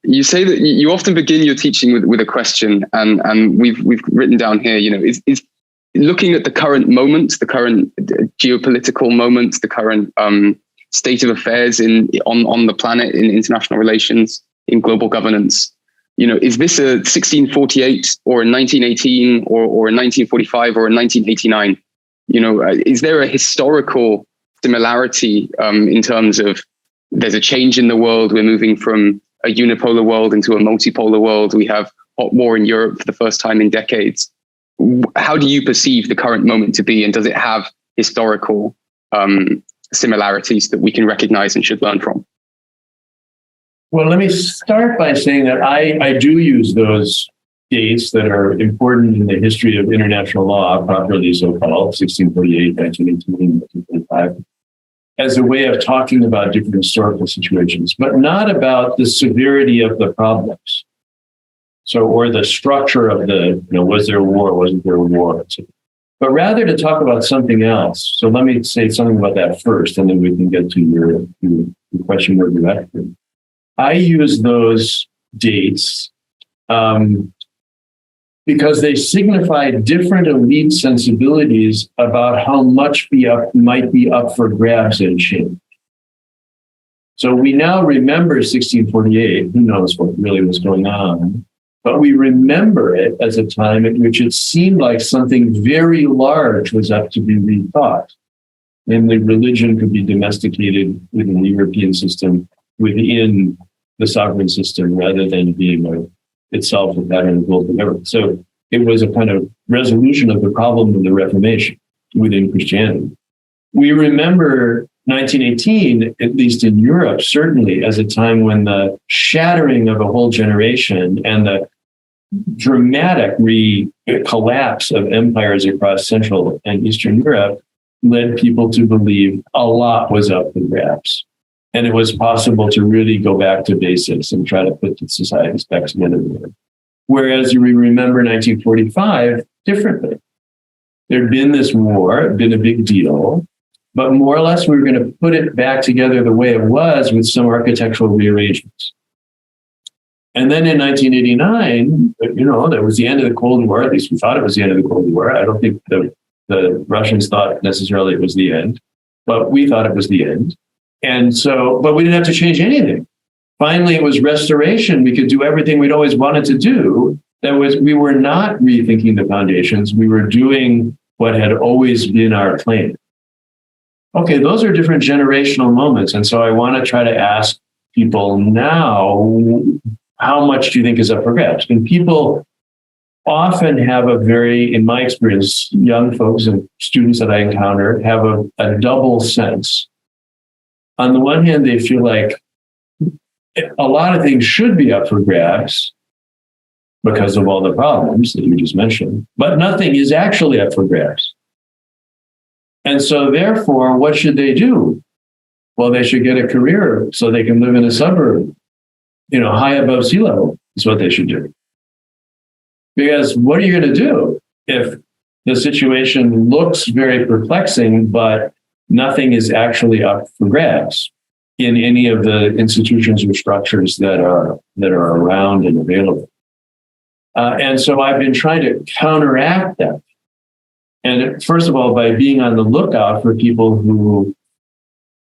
You say that you often begin your teaching with a question, and we've written down here. Is looking at the current moment, the current geopolitical moment, the current state of affairs on the planet, in international relations, in global governance. Is this a 1648 or a 1918 or a 1945 or a 1989? Is there a historical similarity in terms of there's a change in the world? We're moving from a unipolar world into a multipolar world. We have hot war in Europe for the first time in decades. How do you perceive the current moment to be, and does it have historical similarities that we can recognize and should learn from? Well, let me start by saying that I do use those dates that are important in the history of international law, properly so-called, 1648, 1918, 1945, as a way of talking about different historical situations, but not about the severity of the problems. So, or the structure of was there a war, wasn't there a war, but rather to talk about something else. So let me say something about that first, and then we can get to your question more directly. I use those dates because they signify different elite sensibilities about how much might be up for grabs and change. So we now remember 1648. Who knows what really was going on? But we remember it as a time in which it seemed like something very large was up to be rethought. Namely, religion could be domesticated within the European system, within the sovereign system, rather than being itself a pattern of global government. So it was a kind of resolution of the problem of the Reformation within Christianity. We remember 1918, at least in Europe, certainly, as a time when the shattering of a whole generation and the dramatic collapse of empires across Central and Eastern Europe led people to believe a lot was up for grabs. And it was possible to really go back to basics and try to put the societies back together again. Whereas we remember 1945 differently. There'd been this war, it'd been a big deal, but more or less we were going to put it back together the way it was with some architectural rearrangements. And then in 1989, that was the end of the Cold War. At least we thought it was the end of the Cold War. I don't think the Russians thought necessarily it was the end, but we thought it was the end. And so, but we didn't have to change anything. Finally, it was restoration. We could do everything we'd always wanted to do. We were not rethinking the foundations. We were doing what had always been our plan. Okay, those are different generational moments. And so I want to try to ask people now, how much do you think is up for grabs? And people often have a very, in my experience, young folks and students that I encounter have a double sense. On the one hand, they feel like a lot of things should be up for grabs because of all the problems that you just mentioned, but nothing is actually up for grabs. And so therefore, what should they do? Well, they should get a career so they can live in a suburb, high above sea level is what they should do. Because what are you going to do if the situation looks very perplexing, but nothing is actually up for grabs in any of the institutions or structures that are around and available? And so I've been trying to counteract that. And first of all, by being on the lookout for people who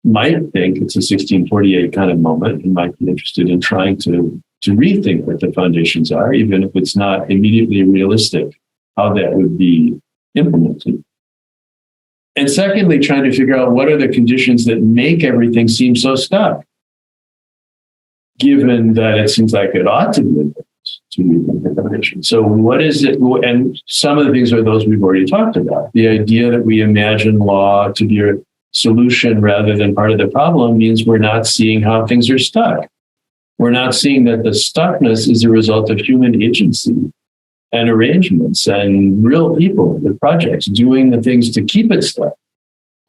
might think it's a 1648 kind of moment and might be interested in trying to rethink what the foundations are, even if it's not immediately realistic, how that would be implemented. And secondly, trying to figure out what are the conditions that make everything seem so stuck, given that it seems like it ought to be to rethink the foundation. So what is it? And some of the things are those we've already talked about. The idea that we imagine law to be a solution rather than part of the problem means we're not seeing how things are stuck. We're not seeing that the stuckness is a result of human agency and arrangements and real people with projects doing the things to keep it stuck.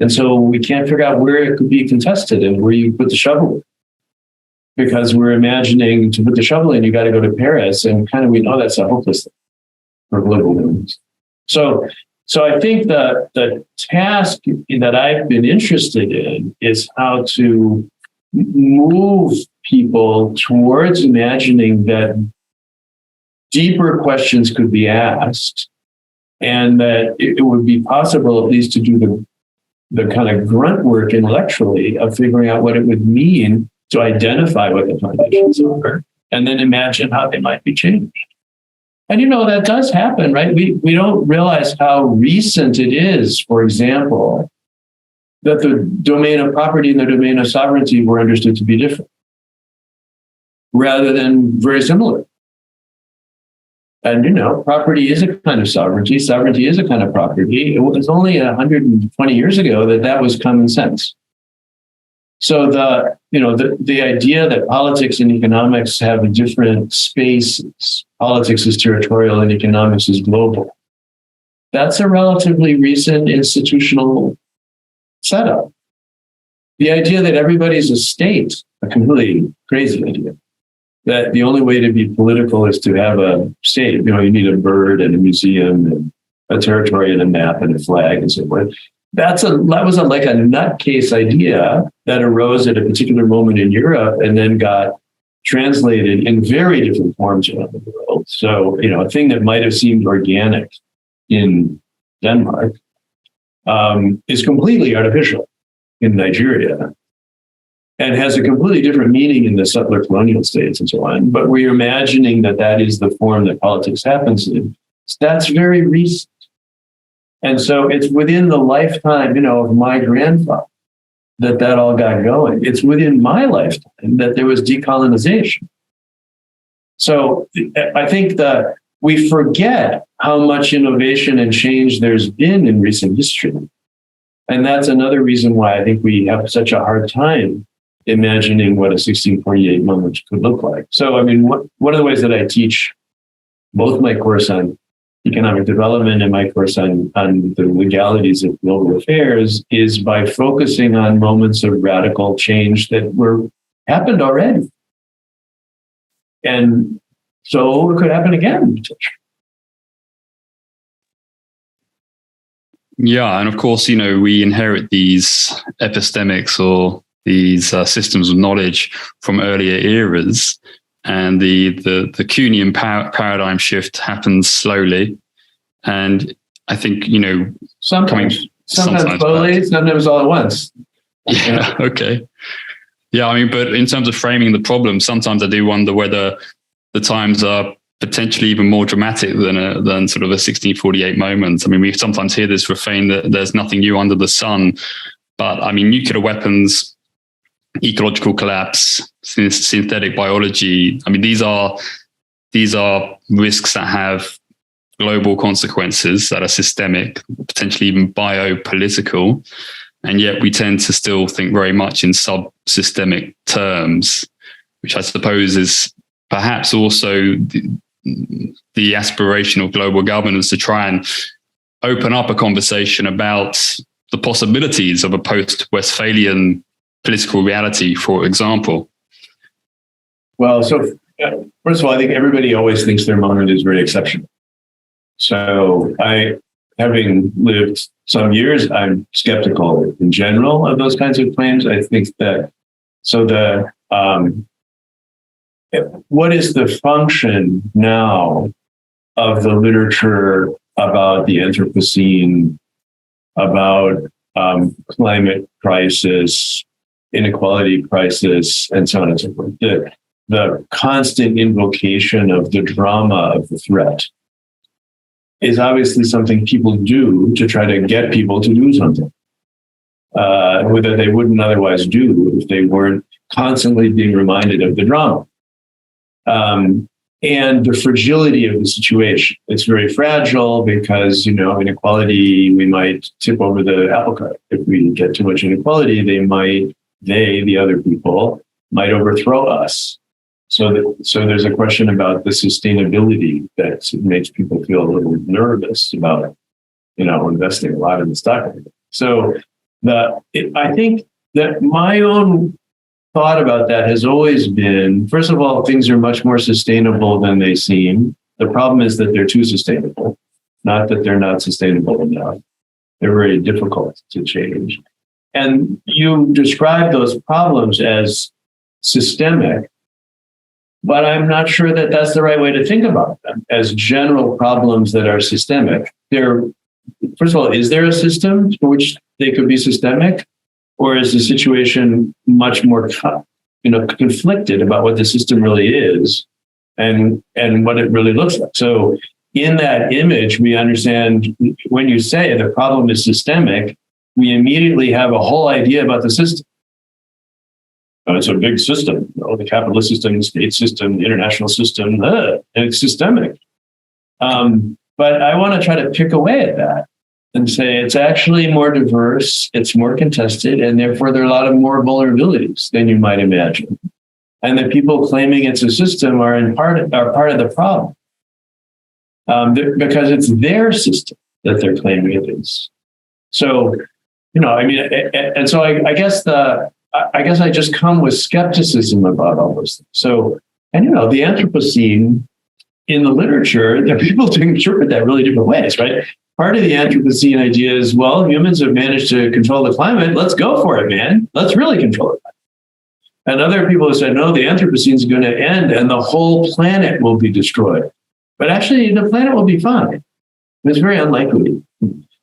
And so we can't figure out where it could be contested and where you put the shovel. Because we're imagining to put the shovel in, you got to go to Paris, and kind of we know that's a hopeless thing for global warming. So I think the task that I've been interested in is how to move people towards imagining that deeper questions could be asked, and that it would be possible at least to do the kind of grunt work intellectually of figuring out what it would mean to identify what the foundations are, and then imagine how they might be changed. And that does happen, right? We don't realize how recent it is, for example, that the domain of property and the domain of sovereignty were understood to be different, rather than very similar. And, property is a kind of sovereignty. Sovereignty is a kind of property. It was only 120 years ago that was common sense. So the idea that politics and economics have different spaces, politics is territorial and economics is global, that's a relatively recent institutional setup. The idea that everybody's a state, a completely crazy idea. That the only way to be political is to have a state. You need a bird and a museum and a territory and a map and a flag and so forth. That was like a nutcase idea that arose at a particular moment in Europe and then got translated in very different forms around the world. So, a thing that might have seemed organic in Denmark is completely artificial in Nigeria and has a completely different meaning in the settler colonial states and so on. But we're imagining that is the form that politics happens in. That's very recent. And so it's within the lifetime, of my grandfather that all got going. It's within my lifetime that there was decolonization. So I think that we forget how much innovation and change there's been in recent history. And that's another reason why I think we have such a hard time imagining what a 1648 moment could look like. So, one of the ways that I teach both my course on economic development and my course on the legalities of global affairs is by focusing on moments of radical change that happened already. And so it could happen again. Yeah, and of course, we inherit these epistemics or these systems of knowledge from earlier eras. And the Kuhnian paradigm shift happens slowly, and I think sometimes slowly, sometimes all at once. Yeah. Okay. Yeah. But in terms of framing the problem, sometimes I do wonder whether the times are potentially even more dramatic than sort of a 1648 moment. We sometimes hear this refrain that there's nothing new under the sun, but nuclear weapons, ecological collapse, synthetic biology. These are risks that have global consequences that are systemic, potentially even biopolitical, and yet we tend to still think very much in sub-systemic terms, which I suppose is perhaps also the aspiration of global governance to try and open up a conversation about the possibilities of a post-Westphalian political reality, for example. Well, so first of all, I think everybody always thinks their moment is very exceptional. So having lived some years, I'm skeptical in general of those kinds of claims. I think that, what is the function now of the literature about the Anthropocene, about climate crisis, inequality crisis, and so on and so forth? The constant invocation of the drama of the threat is obviously something people do to try to get people to do something that they wouldn't otherwise do if they weren't constantly being reminded of the drama. And the fragility of the situation. It's very fragile because, inequality, we might tip over the apple cart. If we get too much inequality, the other people, might overthrow us. So there's a question about the sustainability that makes people feel a little nervous about, investing a lot in the stock market. So I think that my own thought about that has always been, first of all, things are much more sustainable than they seem. The problem is that they're too sustainable, not that they're not sustainable enough. They're very difficult to change. And you describe those problems as systemic, but I'm not sure that that's the right way to think about them as general problems that are systemic. First of all, is there a system for which they could be systemic? Or is the situation much more, conflicted about what the system really is and what it really looks like? So in that image, we understand when you say the problem is systemic, we immediately have a whole idea about the system. It's a big system, the capitalist system, the state system, the international system, and it's systemic. But I want to try to pick away at that and say it's actually more diverse, it's more contested, and therefore there are a lot of more vulnerabilities than you might imagine. And the people claiming it's a system are part of the problem because it's their system that they're claiming it is. So, and so I guess I just come with skepticism about all those things. So, and the Anthropocene in the literature, there are people to interpret that really different ways, right? Part of the Anthropocene idea is, well, humans have managed to control the climate. Let's go for it, man. Let's really control it. And other people have said, no, the Anthropocene is going to end and the whole planet will be destroyed. But actually, the planet will be fine. It's very unlikely.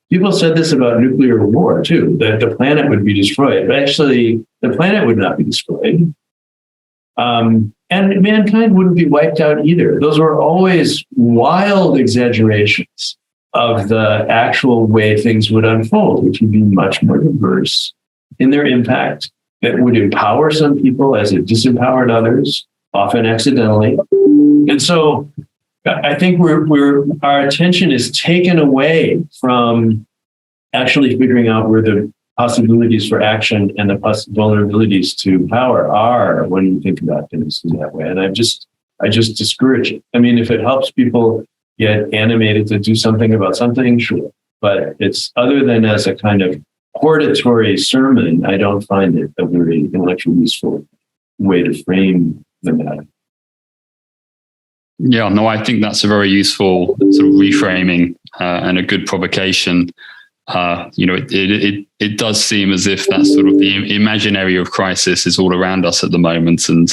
People said this about nuclear war, too, that the planet would be destroyed. But actually, the planet would not be destroyed. And mankind wouldn't be wiped out either. Those were always wild exaggerations of the actual way things would unfold, which would be much more diverse in their impact, that would empower some people as it disempowered others, often accidentally. And so I think our attention is taken away from actually figuring out where the possibilities for action and the vulnerabilities to power are when you think about things in that way. And I just discourage it. I mean, if it helps people get animated to do something about something, sure. But it's other than as a kind of hortatory sermon, I don't find it a very intellectually useful way to frame the matter. Yeah, no, I think that's a very useful sort of reframing and a good provocation. It does seem as if that sort of the imaginary of crisis is all around us at the moment, and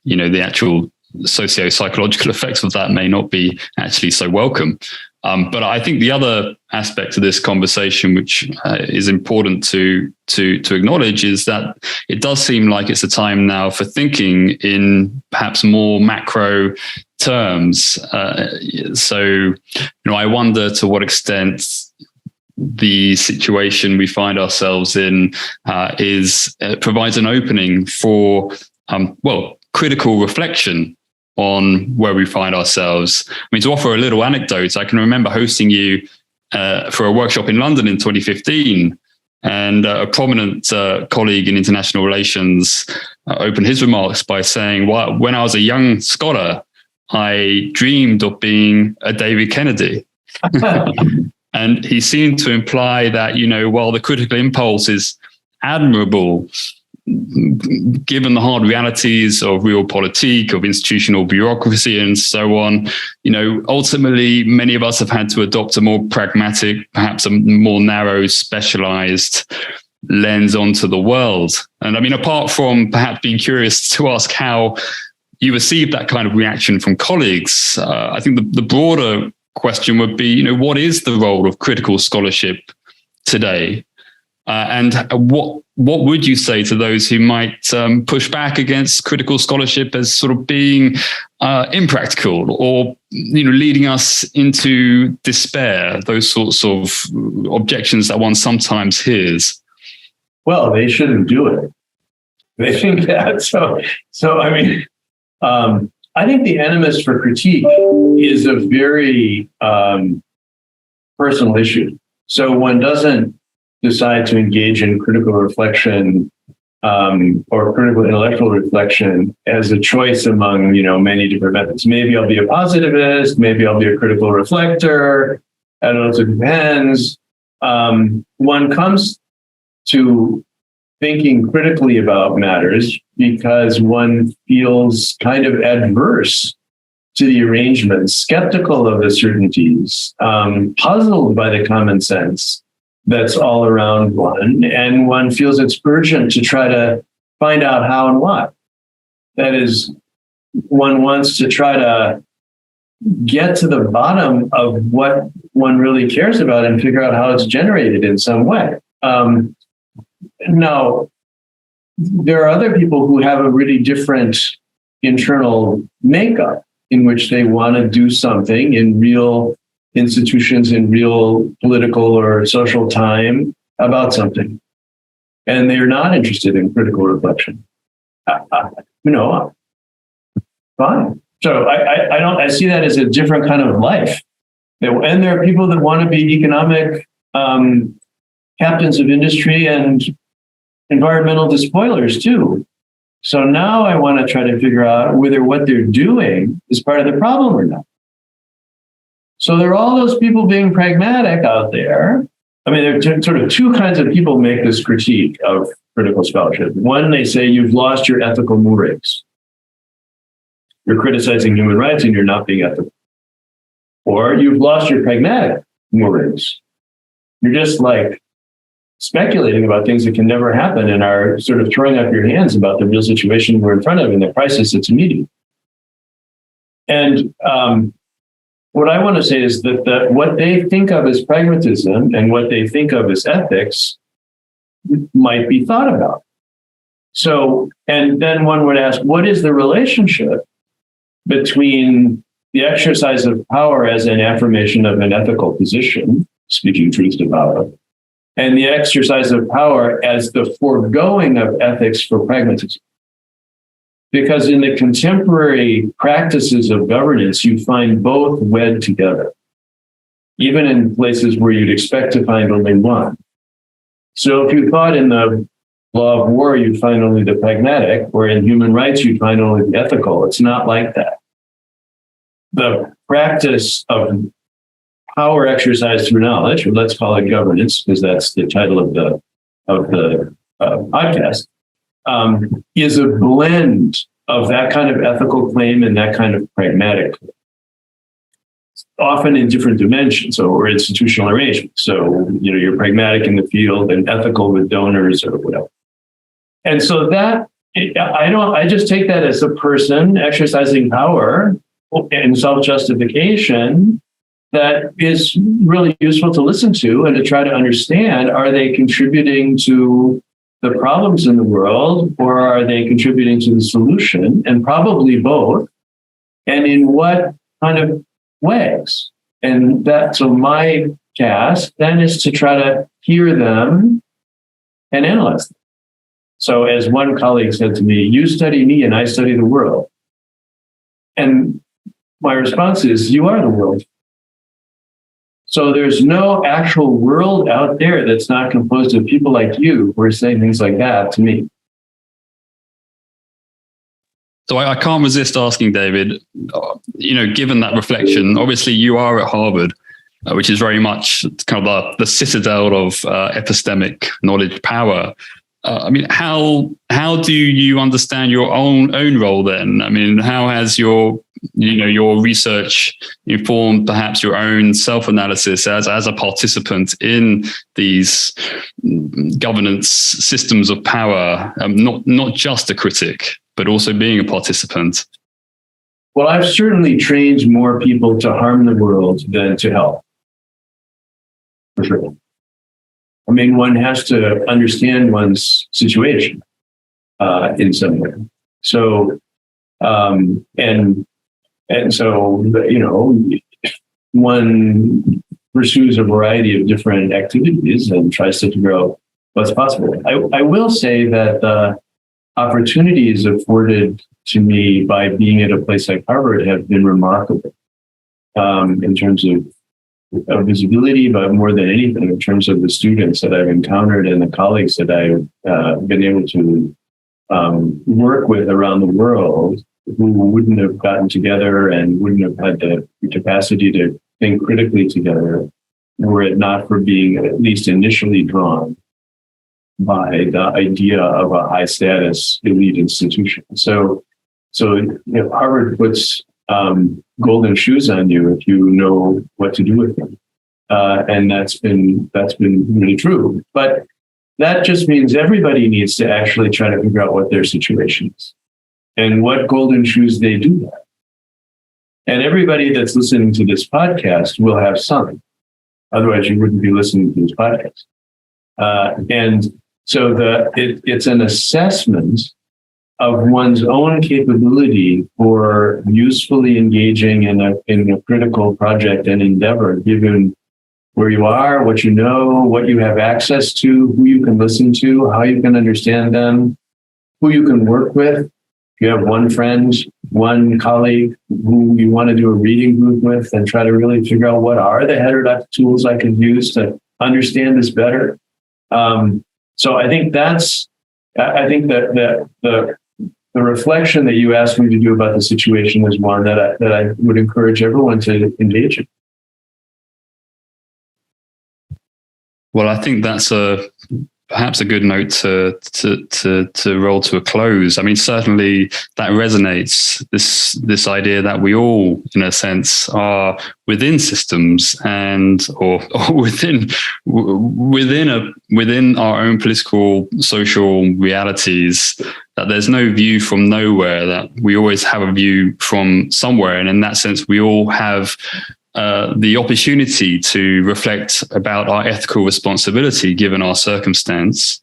the actual socio-psychological effects of that may not be actually so welcome. But I think the other aspect of this conversation, which is important to acknowledge, is that it does seem like it's a time now for thinking in perhaps more macro terms. So, I wonder to what extent the situation we find ourselves in provides an opening for critical reflection on where we find ourselves. I mean, to offer a little anecdote, I can remember hosting you for a workshop in London in 2015. And a prominent colleague in international relations opened his remarks by saying, well, when I was a young scholar, I dreamed of being a David Kennedy. And he seemed to imply that, while the critical impulse is admirable, given the hard realities of realpolitik, of institutional bureaucracy and so on, ultimately many of us have had to adopt a more pragmatic, perhaps a more narrow, specialized lens onto the world. And I mean, apart from perhaps being curious to ask how you received that kind of reaction from colleagues, I think the broader question would be, what is the role of critical scholarship today? And what would you say to those who might push back against critical scholarship as sort of being impractical or leading us into despair? Those sorts of objections that one sometimes hears. Well, they shouldn't do it. They think that. So I mean, I think the animus for critique is a very personal issue. So one doesn't decide to engage in critical reflection or critical intellectual reflection as a choice among many different methods. Maybe I'll be a positivist, maybe I'll be a critical reflector. I don't know, it depends. One comes to thinking critically about matters because one feels kind of adverse to the arrangements, skeptical of the certainties, puzzled by the common sense that's all around one, and one feels it's urgent to try to find out how and what. That is, one wants to try to get to the bottom of what one really cares about and figure out how it's generated in some way. Now, there are other people who have a really different internal makeup in which they want to do something in real institutions, in real political or social time about something. And they're not interested in critical reflection. Fine. So I see that as a different kind of life. And there are people that want to be economic captains of industry and environmental despoilers too. So now I want to try to figure out whether what they're doing is part of the problem or not. So there are all those people being pragmatic out there. I mean, there are sort of two kinds of people make this critique of critical scholarship. One, they say you've lost your ethical moorings. You're criticizing human rights and you're not being ethical. Or you've lost your pragmatic moorings. You're just like speculating about things that can never happen and are sort of throwing up your hands about the real situation we're in front of and the crisis that's immediate. And what I want to say is that what they think of as pragmatism and what they think of as ethics might be thought about. So, and then one would ask, what is the relationship between the exercise of power as an affirmation of an ethical position, speaking truth to power, and the exercise of power as the foregoing of ethics for pragmatism? Because in the contemporary practices of governance, you find both wed together, even in places where you'd expect to find only one. So if you thought in the law of war, you'd find only the pragmatic, or in human rights, you'd find only the ethical. It's not like that. The practice of power exercise through knowledge, or let's call it governance, because that's the title of the podcast, is a blend of that kind of ethical claim and that kind of pragmatic claim, often in different dimensions or institutional arrangements. So, you're pragmatic in the field and ethical with donors or whatever. And so that, I just take that as a person exercising power and self-justification that is really useful to listen to and to try to understand, are they contributing to the problems in the world, or are they contributing to the solution? And probably both. And in what kind of ways? And so my task then is to try to hear them and analyze them. So as one colleague said to me, you study me and I study the world. And my response is, you are the world. So there's no actual world out there that's not composed of people like you who are saying things like that to me. So I can't resist asking, David, given that reflection, obviously you are at Harvard, which is very much kind of the citadel of epistemic knowledge power. How do you understand your own role then? I mean, how has your research informed perhaps your own self-analysis as a participant in these governance systems of power, not just a critic, but also being a participant? Well, I've certainly trained more people to harm the world than to help, for sure. I mean, one has to understand one's situation in some way. So, and so, one pursues a variety of different activities and tries to figure out what's possible. I will say that the opportunities afforded to me by being at a place like Harvard have been remarkable in terms of visibility, but more than anything, in terms of the students that I've encountered and the colleagues that I've been able to work with around the world who wouldn't have gotten together and wouldn't have had the capacity to think critically together were it not for being at least initially drawn by the idea of a high status elite institution. So Harvard puts golden shoes on you if you know what to do with them, and that's been really true. But that just means everybody needs to actually try to figure out what their situation is and what golden shoes they do have. And everybody that's listening to this podcast will have some. Otherwise, you wouldn't be listening to this podcast. And so it's an assessment of one's own capability for usefully engaging in a critical project and endeavor, given where you are, what you know, what you have access to, who you can listen to, how you can understand them, who you can work with. If you have one friend, one colleague who you want to do a reading group with and try to really figure out what are the heterodox tools I can use to understand this better. So I think that the reflection that you asked me to do about the situation is one that I would encourage everyone to engage in. Well, I think that's perhaps a good note to roll to a close. I mean, certainly that resonates. This idea that we all, in a sense, are within systems or within our own political, social realities. That there's no view from nowhere. That we always have a view from somewhere, and in that sense, we all have the opportunity to reflect about our ethical responsibility given our circumstance.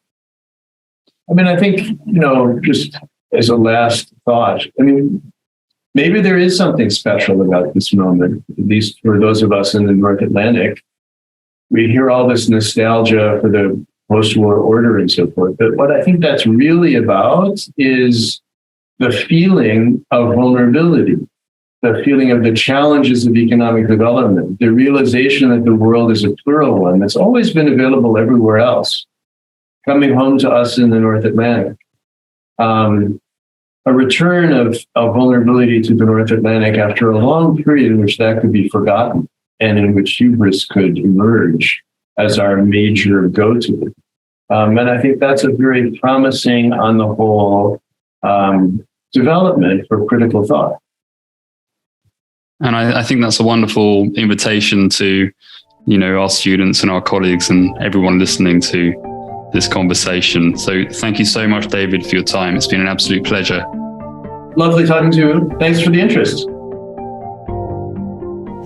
I mean, I think, just as a last thought, I mean, maybe there is something special about this moment, at least for those of us in the North Atlantic. We hear all this nostalgia for the post-war order and so forth, but what I think that's really about is the feeling of vulnerability, the feeling of the challenges of economic development, the realization that the world is a plural one that's always been available everywhere else, coming home to us in the North Atlantic. A return of vulnerability to the North Atlantic after a long period in which that could be forgotten and in which hubris could emerge as our major go-to. And I think that's a very promising, on the whole, development for critical thought. And I think that's a wonderful invitation to, our students and our colleagues and everyone listening to this conversation. So thank you so much, David, for your time. It's been an absolute pleasure. Lovely talking to you. Thanks for the interest.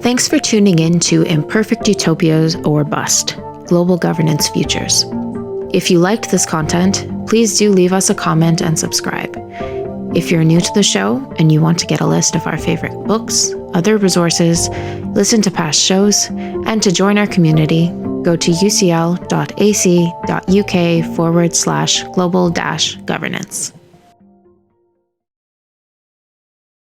Thanks for tuning in to Imperfect Utopias or Bust, Global Governance Futures. If you liked this content, please do leave us a comment and subscribe. If you're new to the show and you want to get a list of our favorite books, other resources, listen to past shows, and to join our community, go to ucl.ac.uk/global-governance.